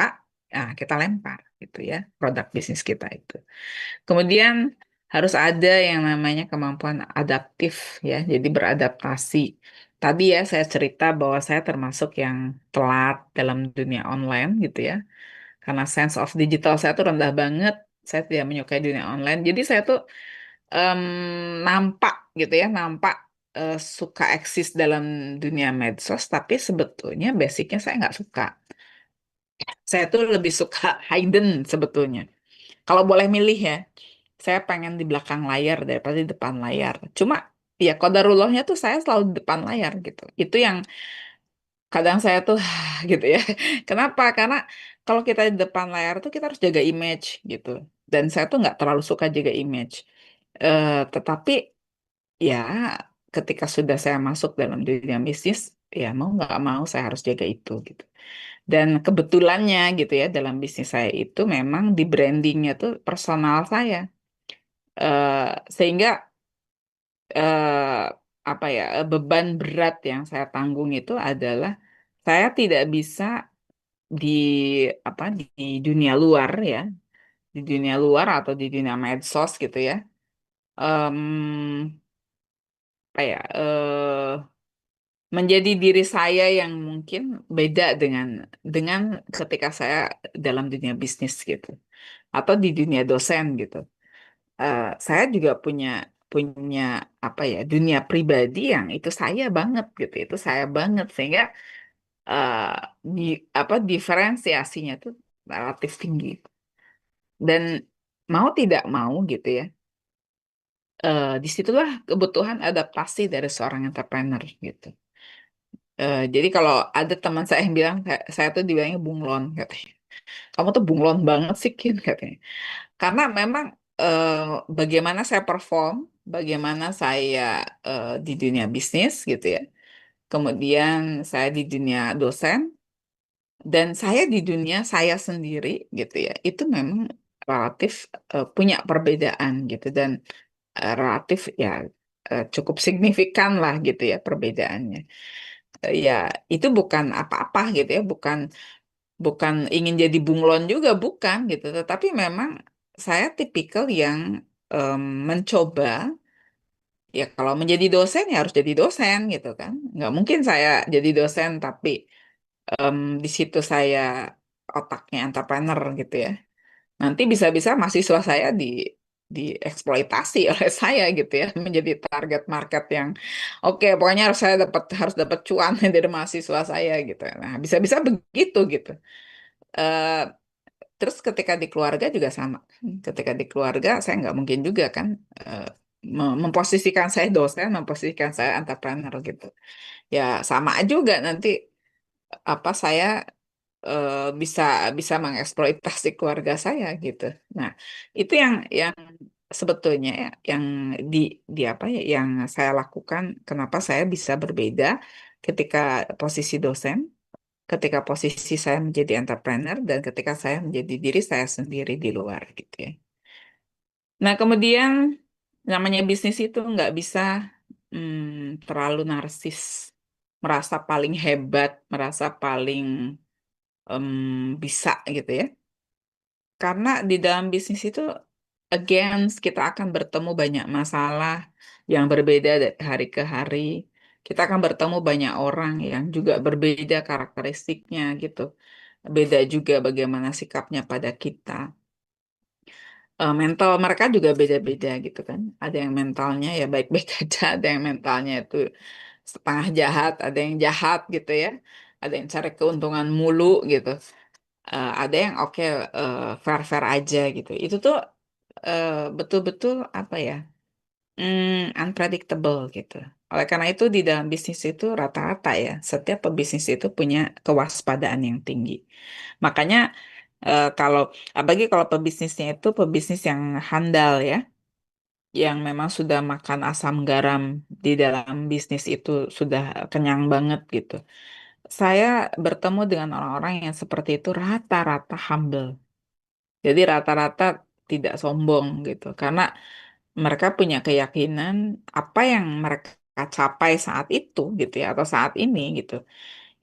nah kita lempar gitu ya produk bisnis kita itu. Kemudian harus ada yang namanya kemampuan adaptif ya, jadi beradaptasi. Tadi ya saya cerita bahwa saya termasuk yang telat dalam dunia online gitu ya karena sense of digital saya tuh rendah banget. Saya tidak menyukai dunia online. Jadi saya tuh em, nampak gitu ya, nampak suka eksis dalam dunia medsos, tapi sebetulnya basicnya saya nggak suka. Saya tuh lebih suka hidden sebetulnya. Kalau boleh milih ya, saya pengen di belakang layar daripada di depan layar. Cuma ya kodarullahnya tuh saya selalu di depan layar gitu. Itu yang kadang saya tuh gitu ya. Kenapa? Karena kalau kita di depan layar tuh kita harus jaga image gitu. Dan saya tuh nggak terlalu suka jaga image. Tetapi ya ketika sudah saya masuk dalam dunia bisnis, ya mau nggak mau saya harus jaga itu gitu. Dan kebetulannya gitu ya dalam bisnis saya itu memang di brandingnya tuh personal saya. Sehingga eh, apa ya beban berat yang saya tanggung itu adalah saya tidak bisa di di dunia luar ya, di dunia luar atau di dunia medsos gitu ya. em, apa ya menjadi diri saya yang mungkin beda dengan ketika saya dalam dunia bisnis gitu atau di dunia dosen gitu. Saya juga punya punya apa ya dunia pribadi yang itu saya banget gitu, itu saya banget sehingga eh, di apa diferensiasinya tuh relatif tinggi dan mau tidak mau gitu ya. Disitulah kebutuhan adaptasi dari seorang entrepreneur gitu. Jadi kalau ada teman saya yang bilang saya tuh dibilangnya bunglon katanya. Kamu tuh bunglon banget sih Kin katanya. Karena memang eh, bagaimana saya perform, bagaimana saya di dunia bisnis gitu ya. Kemudian saya di dunia dosen dan saya di dunia saya sendiri gitu ya. Itu memang relatif punya perbedaan gitu dan relatif ya cukup signifikan lah gitu ya perbedaannya. Ya itu bukan apa-apa gitu ya, bukan bukan ingin jadi bunglon juga bukan gitu, tetapi memang saya tipikal yang mencoba ya kalau menjadi dosen ya harus jadi dosen gitu kan. Nggak mungkin saya jadi dosen tapi di situ saya otaknya entrepreneur gitu ya. Nanti bisa-bisa mahasiswa saya dieksploitasi oleh saya gitu ya menjadi target market yang oke pokoknya harus dapat cuan dari mahasiswa saya gitu. Nah, bisa-bisa begitu gitu. Eh, Terus ketika di keluarga juga sama. Ketika di keluarga saya nggak mungkin juga kan eh, memposisikan saya dosen, memposisikan saya entrepreneur gitu. Ya sama juga nanti apa saya eh, bisa bisa mengeksploitasi keluarga saya gitu. Nah, itu yang sebetulnya ya, yang di apa ya yang saya lakukan kenapa saya bisa berbeda ketika posisi dosen, ketika posisi saya menjadi entrepreneur dan ketika saya menjadi diri saya sendiri di luar gitu ya. Nah, kemudian namanya bisnis itu nggak bisa terlalu narsis, merasa paling hebat, merasa paling bisa gitu ya. Karena di dalam bisnis itu, again, kita akan bertemu banyak masalah yang berbeda dari hari ke hari. Kita akan bertemu banyak orang yang juga berbeda karakteristiknya gitu. Beda juga bagaimana sikapnya pada kita. Mental mereka juga beda-beda gitu kan. Ada yang mentalnya ya baik-baik aja, ada yang mentalnya itu setengah jahat, ada yang jahat gitu ya. Ada yang cari keuntungan mulu gitu. Ada yang oke fair-fair aja gitu. Itu tuh betul-betul apa ya? Unpredictable gitu. Oleh karena itu di dalam bisnis itu rata-rata ya, setiap pebisnis itu punya kewaspadaan yang tinggi. Makanya kalau apalagi kalau pebisnisnya itu pebisnis yang handal ya, yang memang sudah makan asam garam di dalam bisnis itu sudah kenyang banget gitu. Saya bertemu dengan orang-orang yang seperti itu rata-rata humble. Jadi rata-rata tidak sombong gitu. Karena mereka punya keyakinan apa yang mereka capai saat itu gitu ya atau saat ini gitu.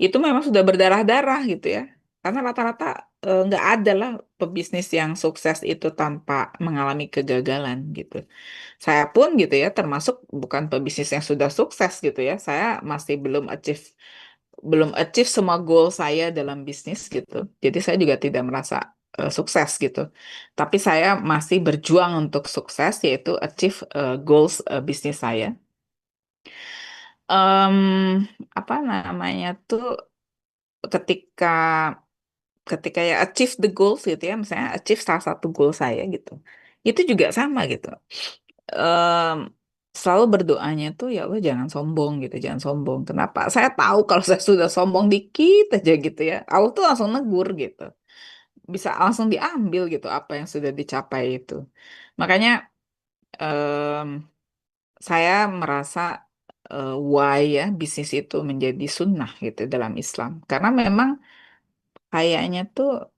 Itu memang sudah berdarah-darah gitu ya. Karena rata-rata nggak ada lah pebisnis yang sukses itu tanpa mengalami kegagalan gitu. Saya pun gitu ya termasuk bukan pebisnis yang sudah sukses gitu ya. Saya masih belum achieve semua goal saya dalam bisnis gitu. Jadi saya juga tidak merasa sukses gitu. Tapi saya masih berjuang untuk sukses, yaitu achieve goals bisnis saya. Em, apa namanya tuh ketika ketika ya achieve the goals gitu ya, misalnya achieve salah satu goal saya gitu, itu juga sama gitu. Em, Selalu berdoanya tuh ya Allah jangan sombong gitu, jangan sombong. Kenapa? Saya tahu kalau saya sudah sombong dikit aja gitu ya, Allah tuh langsung negur gitu, bisa langsung diambil gitu apa yang sudah dicapai itu. Makanya em, saya merasa why ya bisnis itu menjadi sunnah gitu dalam Islam, karena memang kayaknya tuh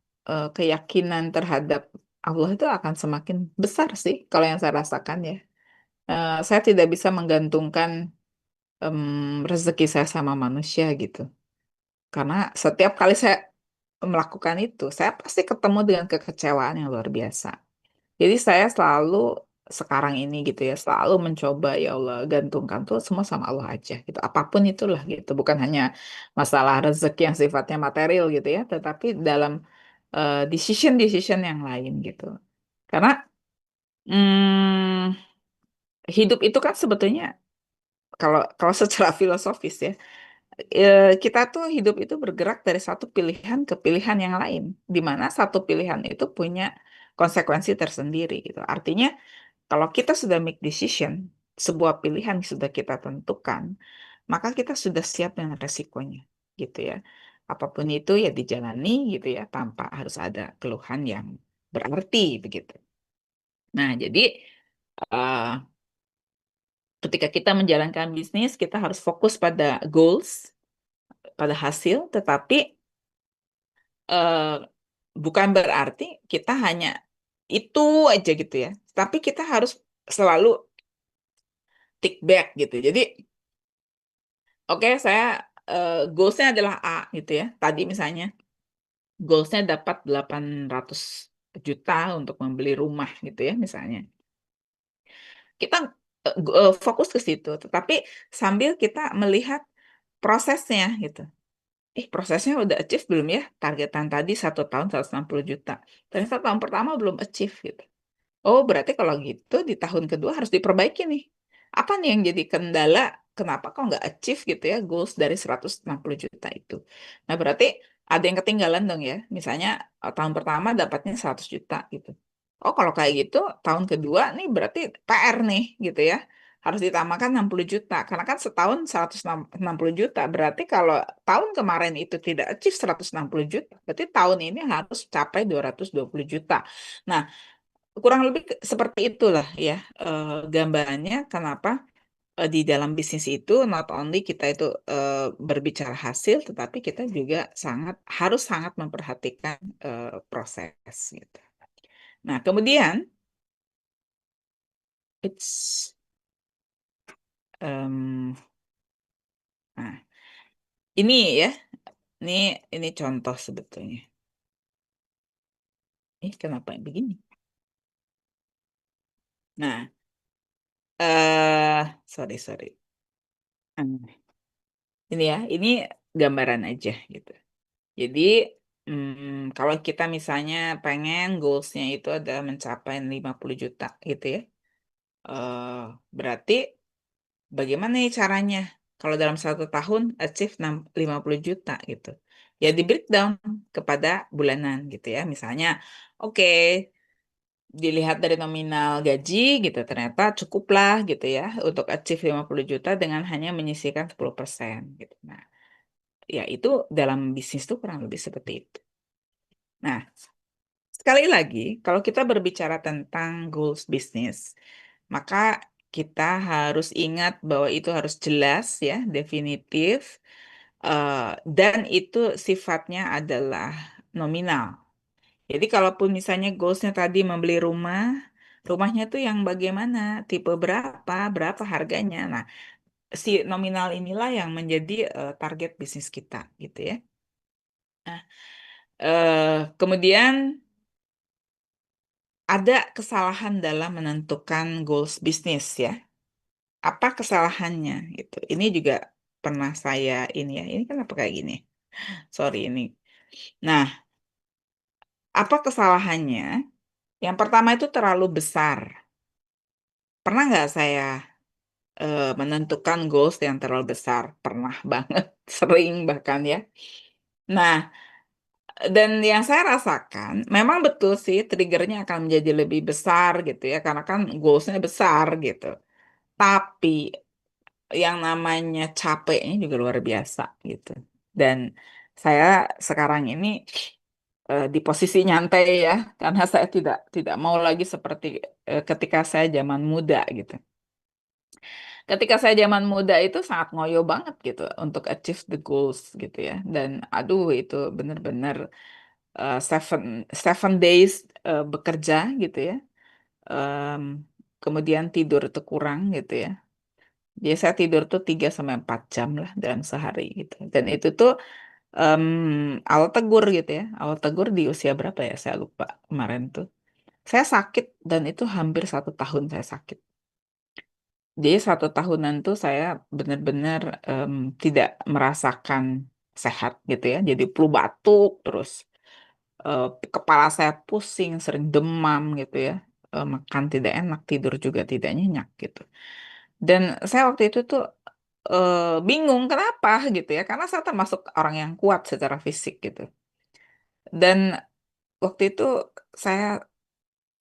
keyakinan terhadap Allah itu akan semakin besar sih kalau yang saya rasakan ya. Saya tidak bisa menggantungkan rezeki saya sama manusia gitu. Karena setiap kali saya melakukan itu, saya pasti ketemu dengan kekecewaan yang luar biasa. Jadi saya selalu sekarang ini gitu ya, selalu mencoba ya Allah gantungkan tuh semua sama Allah aja gitu. Apapun itulah gitu, bukan hanya masalah rezeki yang sifatnya material gitu ya, tetapi dalam decision-decision yang lain gitu. Karena hmm, hidup itu kan sebetulnya kalau kalau secara filosofis ya, kita tuh hidup itu bergerak dari satu pilihan ke pilihan yang lain, di mana satu pilihan itu punya konsekuensi tersendiri gitu. Artinya kalau kita sudah make decision, sebuah pilihan sudah kita tentukan, maka kita sudah siap dengan resikonya, gitu ya. Apapun itu ya dijalani gitu ya, tanpa harus ada keluhan yang berarti begitu. Nah, jadi eh, ketika kita menjalankan bisnis, kita harus fokus pada goals, pada hasil, tetapi eh, bukan berarti kita hanya itu aja gitu ya. Tapi kita harus selalu tick back gitu. Jadi oke, saya goalsnya adalah A gitu ya. Tadi misalnya goalsnya dapat 800 juta untuk membeli rumah gitu ya misalnya. Kita fokus ke situ, tetapi sambil kita melihat prosesnya gitu. Prosesnya udah achieve belum ya? Targetan tadi 1 tahun 160 juta. Ternyata tahun pertama belum achieve gitu. Oh, berarti kalau gitu di tahun kedua harus diperbaiki nih. Apa nih yang jadi kendala? Kenapa kok nggak achieve gitu ya goals dari 160 juta itu? Nah, berarti ada yang ketinggalan dong ya. Misalnya tahun pertama dapatnya 100 juta gitu. Oh, kalau kayak gitu tahun kedua nih berarti PR nih gitu ya. Harus ditambahkan 60 juta. Karena kan setahun 160 juta. Berarti kalau tahun kemarin itu tidak achieve 160 juta, berarti tahun ini harus capai 220 juta. Nah, kurang lebih seperti itulah ya gambarannya kenapa di dalam bisnis itu not only kita itu berbicara hasil, tetapi kita juga harus sangat memperhatikan proses gitu. Nah, kemudian it's em, nah ini ya, ini ini contoh sebetulnya. Kenapa begini? Nah, sorry sorry. Ini ya, ini gambaran aja gitu. Jadi, kalau kita misalnya pengen goalsnya itu adalah mencapai 50 juta gitu ya, eh, berarti bagaimana nih caranya? Kalau dalam 1 tahun achieve 50 juta gitu. Ya di breakdown kepada bulanan gitu ya. Misalnya, oke, dilihat dari nominal gaji gitu, ternyata cukuplah gitu ya untuk achieve 50 juta dengan hanya menyisihkan 10% gitu. Nah, ya itu dalam bisnis tuh kurang lebih seperti itu. Nah, sekali lagi, kalau kita berbicara tentang goals bisnis, maka kita harus ingat bahwa itu harus jelas ya, definitif, eh, dan itu sifatnya adalah nominal. Jadi kalaupun misalnya goalsnya tadi membeli rumah, rumahnya tuh yang bagaimana, tipe berapa, berapa harganya. Nah, si nominal inilah yang menjadi target bisnis kita gitu ya. Nah, kemudian ada kesalahan dalam menentukan goals bisnis ya. Apa kesalahannya gitu? Ini juga pernah saya ini ya. Ini kenapa kayak gini? Sorry ini. Nah, Apa kesalahannya? Yang pertama itu terlalu besar. Pernah nggak saya menentukan goals yang terlalu besar? Pernah banget, sering bahkan ya. Nah, dan yang saya rasakan, memang betul sih triggernya akan menjadi lebih besar gitu ya, karena kan goalsnya besar gitu. Tapi yang namanya capeknya juga luar biasa gitu. Dan saya sekarang ini di posisi nyantai ya, karena saya tidak mau lagi seperti ketika saya zaman muda gitu. Ketika saya zaman muda itu sangat ngoyo banget gitu untuk achieve the goals gitu ya. Dan aduh itu benar-benar seven seven days bekerja gitu ya. Em, Kemudian tidur itu kurang gitu ya. Jadi saya tidur tuh 3 sampai 4 jam lah dalam sehari gitu. Dan itu tuh em, awal tegur gitu ya. Awal tegur di usia berapa ya? Saya lupa kemarin tuh. Saya sakit dan itu hampir 1 tahun saya sakit. Jadi 1 tahunan tuh saya benar-benar tidak merasakan sehat gitu ya. Jadi flu batuk terus eh, kepala saya pusing, sering demam gitu ya. Makan tidak enak, tidur juga tidak nyenyak gitu. Dan saya waktu itu tuh bingung kenapa gitu ya. Karena saya termasuk orang yang kuat secara fisik gitu. Dan waktu itu saya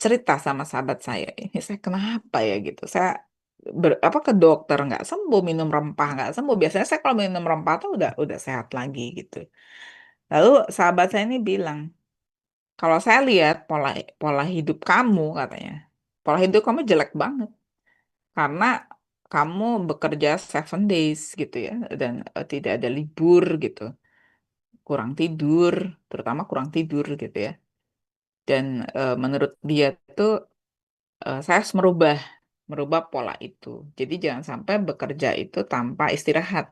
cerita sama sahabat saya, ini saya kenapa ya gitu. Saya apa ke dokter nggak sembuh, minum rempah nggak sembuh. Biasanya saya kalau minum rempah tuh udah sehat lagi gitu. Lalu sahabat saya ini bilang, kalau saya lihat pola pola hidup kamu katanya, pola hidup kamu jelek banget karena kamu bekerja 7 days gitu ya dan tidak ada libur gitu, kurang tidur, terutama kurang tidur gitu ya. Dan menurut dia tuh saya harus merubah pola itu. Jadi jangan sampai bekerja itu tanpa istirahat.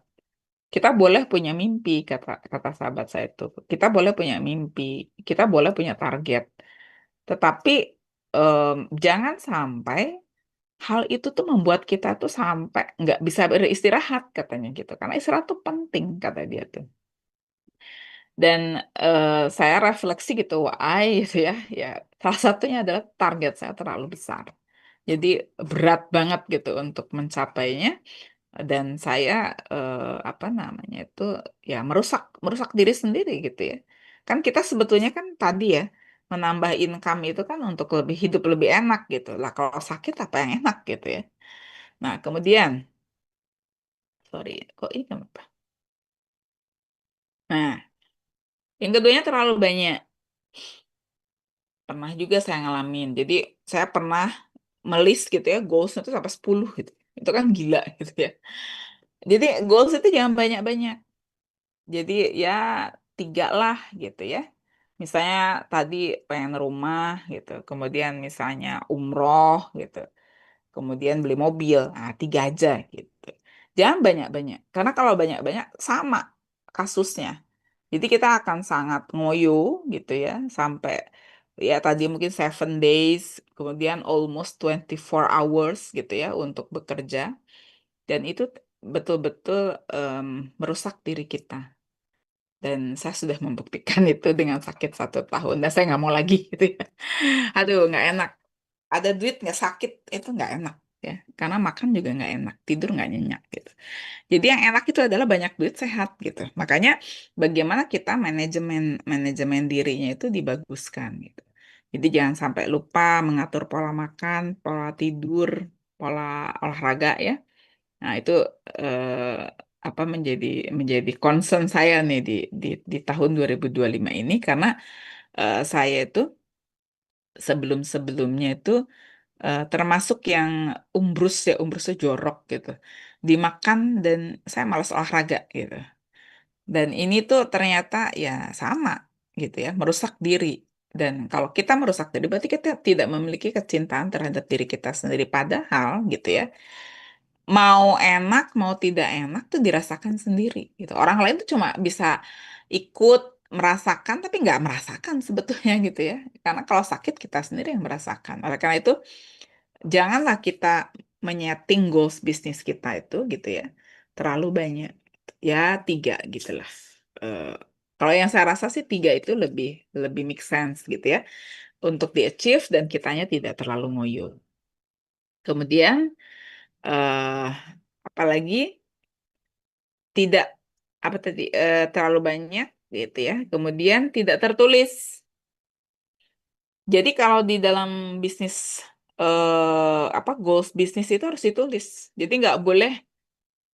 Kita boleh punya mimpi, kata kata sahabat saya itu. Kita boleh punya mimpi, kita boleh punya target. Tetapi em, jangan sampai hal itu tuh membuat kita tuh sampai nggak bisa beristirahat, katanya gitu. Karena istirahat tuh penting, kata dia tuh. Dan saya refleksi gitu, why gitu ya. Ya, salah satunya adalah target saya terlalu besar. Jadi berat banget gitu untuk mencapainya dan saya apa namanya itu ya merusak merusak diri sendiri gitu ya. Kan kita sebetulnya kan tadi ya menambah income itu kan untuk lebih hidup lebih enak gitu. Lah kalau sakit apa yang enak gitu ya. Nah, kemudian sorry, kok ini kenapa? Nah, yang keduanya terlalu banyak. Pernah juga saya ngalamin. Jadi saya pernah melis gitu ya, goals itu sampai 10 gitu. Itu kan gila gitu ya. Jadi goals itu jangan banyak-banyak. Jadi ya 3 lah gitu ya. Misalnya tadi pengen rumah gitu, kemudian misalnya umroh gitu, kemudian beli mobil, nah 3 aja gitu. Jangan banyak-banyak, karena kalau banyak-banyak sama kasusnya. Jadi kita akan sangat ngoyo gitu ya, sampai ya tadi mungkin 7 days, kemudian almost 24 hours gitu ya untuk bekerja. Dan itu betul-betul merusak diri kita. Dan saya sudah membuktikan itu dengan sakit 1 tahun. Dan saya nggak mau lagi gitu ya. Aduh, nggak enak. Ada duit nggak sakit, itu nggak enak ya. Karena makan juga nggak enak, tidur nggak nyenyak gitu. Jadi yang enak itu adalah banyak duit sehat gitu. Makanya bagaimana kita manajemen manajemen dirinya itu dibaguskan gitu. Jadi jangan sampai lupa mengatur pola makan, pola tidur, pola olahraga ya. Nah, itu apa menjadi concern saya nih di tahun 2025 ini karena saya itu sebelum-sebelumnya itu termasuk yang umbrusnya jorok gitu. Dimakan dan saya malas olahraga gitu. Dan ini tuh ternyata ya sama gitu ya, merusak diri. Dan kalau kita merusak diri berarti kita tidak memiliki kecintaan terhadap diri kita sendiri padahal gitu ya. Mau enak, mau tidak enak tuh dirasakan sendiri gitu. Orang lain tuh cuma bisa ikut merasakan tapi nggak merasakan sebetulnya gitu ya. Karena kalau sakit kita sendiri yang merasakan. Oleh karena itu janganlah kita menyeting goals bisnis kita itu gitu ya terlalu banyak. Ya 3 gitulah. Eh, Kalau yang saya rasa sih tiga itu lebih lebih make sense gitu ya untuk di achieve dan kitanya tidak terlalu ngoyo. Kemudian eh apalagi tidak apa tadi terlalu banyak gitu ya. Kemudian tidak tertulis. Jadi kalau di dalam bisnis apa goals bisnis itu harus ditulis. Jadi nggak boleh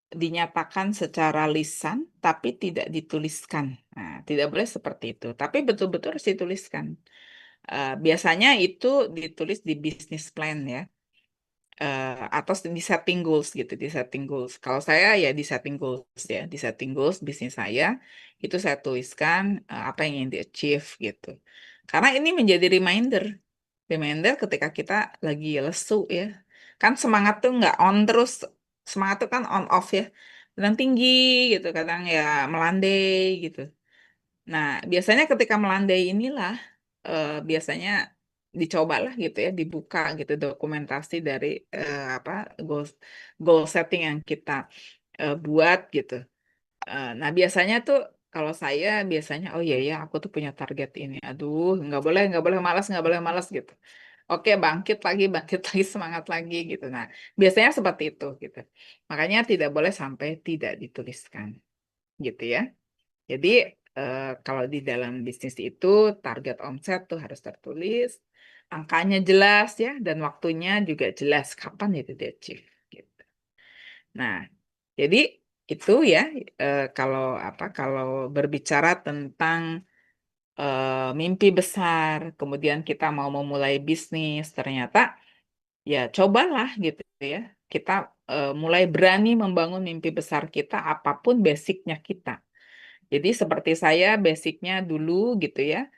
dinyatakan secara lisan tapi tidak dituliskan. Nah, tidak boleh seperti itu. Tapi betul-betul harus dituliskan. Biasanya itu ditulis di business plan ya. Atau di setting goals gitu, di setting goals. Kalau saya ya di setting goals ya, di setting goals bisnis saya itu saya tuliskan apa yang ingin di achieve gitu. Karena ini menjadi reminder, reminder ketika kita lagi lesu ya. Kan semangat tuh nggak on terus, semangat tuh kan on off ya. Kadang tinggi gitu, kadang ya melandai gitu. Nah, biasanya ketika melandai inilah biasanya dicobalah gitu ya, dibuka gitu dokumentasi dari apa goal goal setting yang kita buat gitu. Nah, biasanya tuh kalau saya biasanya oh iya ya aku tuh punya target ini. Aduh, nggak boleh malas, nggak boleh malas gitu. Oke, bangkit lagi, semangat lagi gitu. Nah, biasanya seperti itu gitu. Makanya tidak boleh sampai tidak dituliskan gitu ya. Jadi kalau di dalam bisnis itu target omset tuh harus tertulis, angkanya jelas ya, dan waktunya juga jelas kapan itu di achieve gitu. Nah, jadi itu ya kalau apa kalau berbicara tentang mimpi besar, kemudian kita mau memulai bisnis, ternyata ya cobalah gitu ya. Kita mulai berani membangun mimpi besar kita apapun basicnya kita. Jadi seperti saya basicnya dulu gitu ya,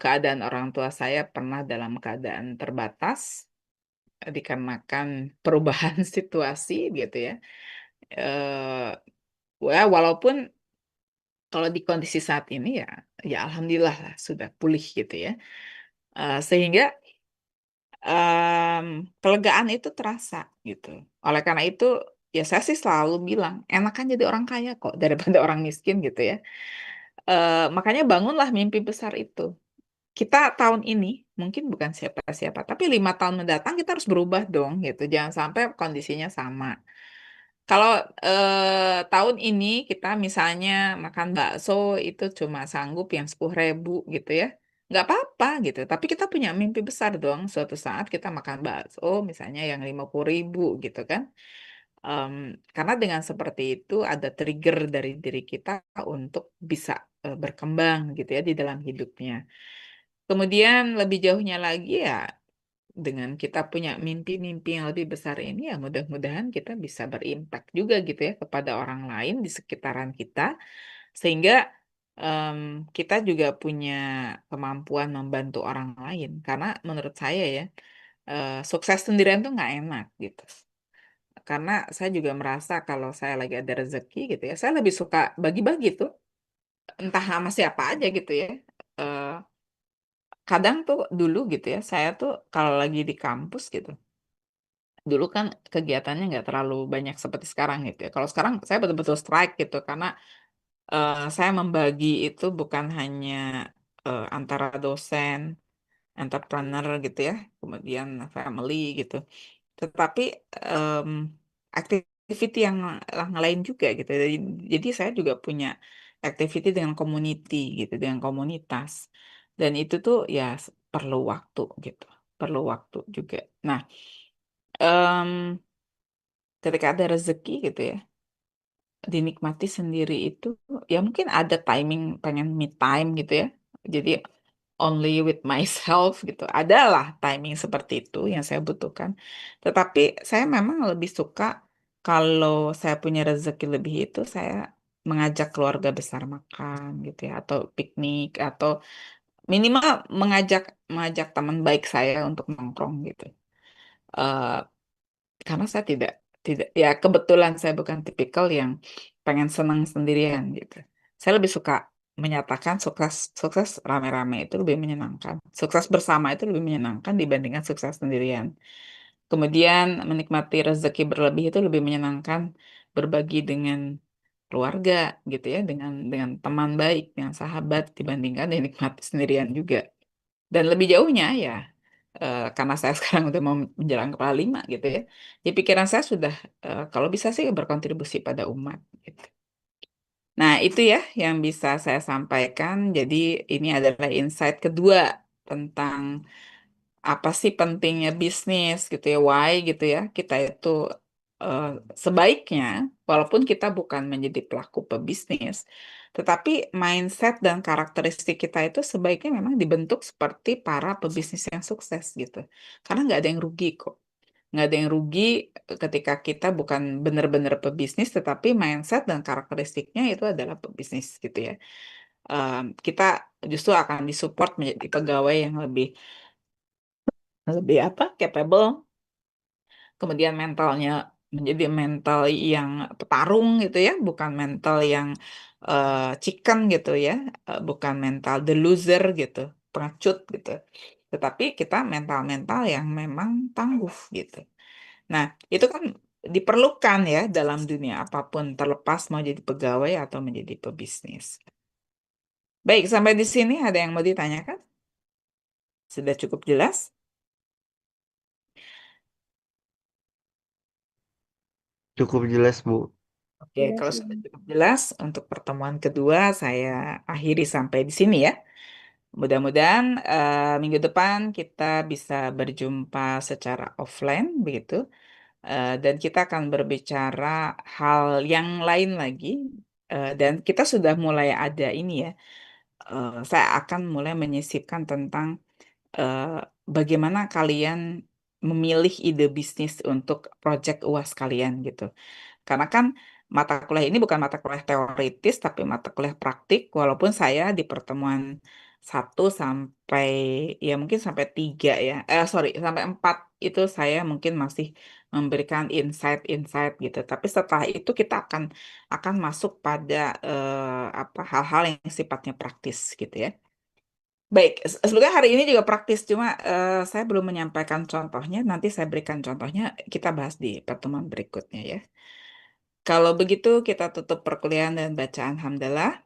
keadaan orang tua saya pernah dalam keadaan terbatas dikarenakan perubahan situasi gitu ya. Walaupun kalau di kondisi saat ini ya, ya alhamdulillah lah, sudah pulih gitu ya. Sehingga kelegaan itu terasa gitu. Oleh karena itu ya saya sih selalu bilang enakan jadi orang kaya kok daripada orang miskin gitu ya. Makanya bangunlah mimpi besar itu. Kita tahun ini mungkin bukan siapa-siapa, tapi 5 tahun mendatang kita harus berubah dong gitu. Jangan sampai kondisinya sama. Kalau tahun ini kita misalnya makan bakso itu cuma sanggup yang 10.000 gitu ya, nggak apa-apa gitu. Tapi kita punya mimpi besar dong. Suatu saat kita makan bakso misalnya yang 50.000 gitu kan. Em, karena dengan seperti itu ada trigger dari diri kita untuk bisa berkembang gitu ya di dalam hidupnya. Kemudian lebih jauhnya lagi ya dengan kita punya mimpi-mimpi yang lebih besar ini ya mudah-mudahan kita bisa berimpact juga gitu ya kepada orang lain di sekitaran kita sehingga em, kita juga punya kemampuan membantu orang lain karena menurut saya ya sukses sendirian tuh nggak enak gitu karena saya juga merasa kalau saya lagi ada rezeki gitu ya saya lebih suka bagi-bagi tuh entah sama siapa aja gitu ya. Eh, Kadang tuh dulu gitu ya saya tuh kalau lagi di kampus gitu dulu kan kegiatannya nggak terlalu banyak seperti sekarang gitu ya. Kalau sekarang saya betul-betul strike gitu karena saya membagi itu bukan hanya antara dosen, entrepreneur gitu ya, kemudian family gitu, tetapi em, activity yang lain juga gitu. Jadi saya juga punya activity dengan community gitu, dengan komunitas, dan itu tuh ya perlu waktu gitu, perlu waktu juga. Nah, em, ketika ada rezeki gitu ya dinikmati sendiri itu ya mungkin ada timing pengen me time gitu ya jadi only with myself gitu adalah timing seperti itu yang saya butuhkan tetapi saya memang lebih suka kalau saya punya rezeki lebih itu saya mengajak keluarga besar makan gitu ya atau piknik atau minimal mengajak mengajak teman baik saya untuk nongkrong gitu. Eh, karena saya tidak ya kebetulan saya bukan tipikal yang pengen senang sendirian gitu. Saya lebih suka menyatakan sukses sukses rame-rame itu lebih menyenangkan. Sukses bersama itu lebih menyenangkan dibandingkan sukses sendirian. Kemudian menikmati rezeki berlebih itu lebih menyenangkan berbagi dengan keluarga gitu ya, dengan teman baik, dengan sahabat dibandingkan dinikmati sendirian juga. Dan lebih jauhnya ya, karena saya sekarang udah mau menjelang kepala 5 gitu ya. Di pikiran saya sudah kalau bisa sih berkontribusi pada umat gitu. Nah, itu ya yang bisa saya sampaikan. Jadi ini adalah insight kedua tentang apa sih pentingnya bisnis gitu ya, why gitu ya. Kita itu eh, sebaiknya, walaupun kita bukan menjadi pelaku pebisnis, tetapi mindset dan karakteristik kita itu sebaiknya memang dibentuk seperti para pebisnis yang sukses gitu. Karena nggak ada yang rugi kok. Nggak ada yang rugi ketika kita bukan benar-benar pebisnis, tetapi mindset dan karakteristiknya itu adalah pebisnis gitu ya. Kita justru akan disupport menjadi pegawai yang lebih apa capable, kemudian mentalnya menjadi mental yang petarung gitu ya, bukan mental yang chicken gitu ya, bukan mental the loser gitu, pengecut gitu, tetapi kita mental-mental yang memang tangguh gitu. Nah, itu kan diperlukan ya dalam dunia apapun, terlepas mau jadi pegawai atau menjadi pebisnis. Baik, sampai di sini ada yang mau ditanyakan? Sudah cukup jelas? Cukup jelas, Bu. Oke, Jelas, kalau sudah Ibu. cukup jelas, untuk pertemuan kedua saya akhiri sampai di sini ya. Mudah-mudahan minggu depan kita bisa berjumpa secara offline begitu. Dan kita akan berbicara hal yang lain lagi. Dan kita sudah mulai ada ini ya. Saya akan mulai menyisipkan tentang eh, bagaimana kalian memilih ide bisnis untuk proyek UAS kalian gitu. Karena kan mata kuliah ini bukan mata kuliah teoritis, tapi mata kuliah praktik. Walaupun saya di pertemuan 1 sampai ya mungkin sampai 3 ya, sorry sampai 4 itu saya mungkin masih memberikan insight-insight gitu. Tapi setelah itu kita akan masuk pada apa hal-hal yang sifatnya praktis gitu ya. Baik, sebetulnya hari ini juga praktis, cuma saya belum menyampaikan contohnya. Nanti saya berikan contohnya, kita bahas di pertemuan berikutnya ya. Kalau begitu kita tutup perkuliahan dan bacaan hamdalah.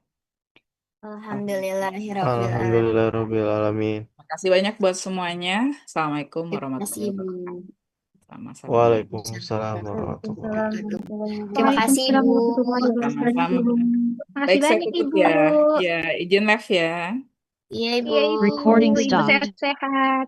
Alhamdulillahirabbil alamin. Alhamdulillahirabbil alamin. Terima kasih banyak buat semuanya. Assalamualaikum Terima kasih, warahmatullahi Ibu. wabarakatuh. Sama-sama. Waalaikumsalam warahmatullahi Waalaikumsalam wabarakatuh. warahmatullahi wabarakatuh. Terima kasih, Waalaikumsalam Ibu. warahmatullahi Sama-sama. wabarakatuh. Baik, Makasih saya banyak tutup Ibu. ya. Ya, izin live ya. Iya, Ibu. Iya Ibu, Recording Ibu stopped. sehat-sehat.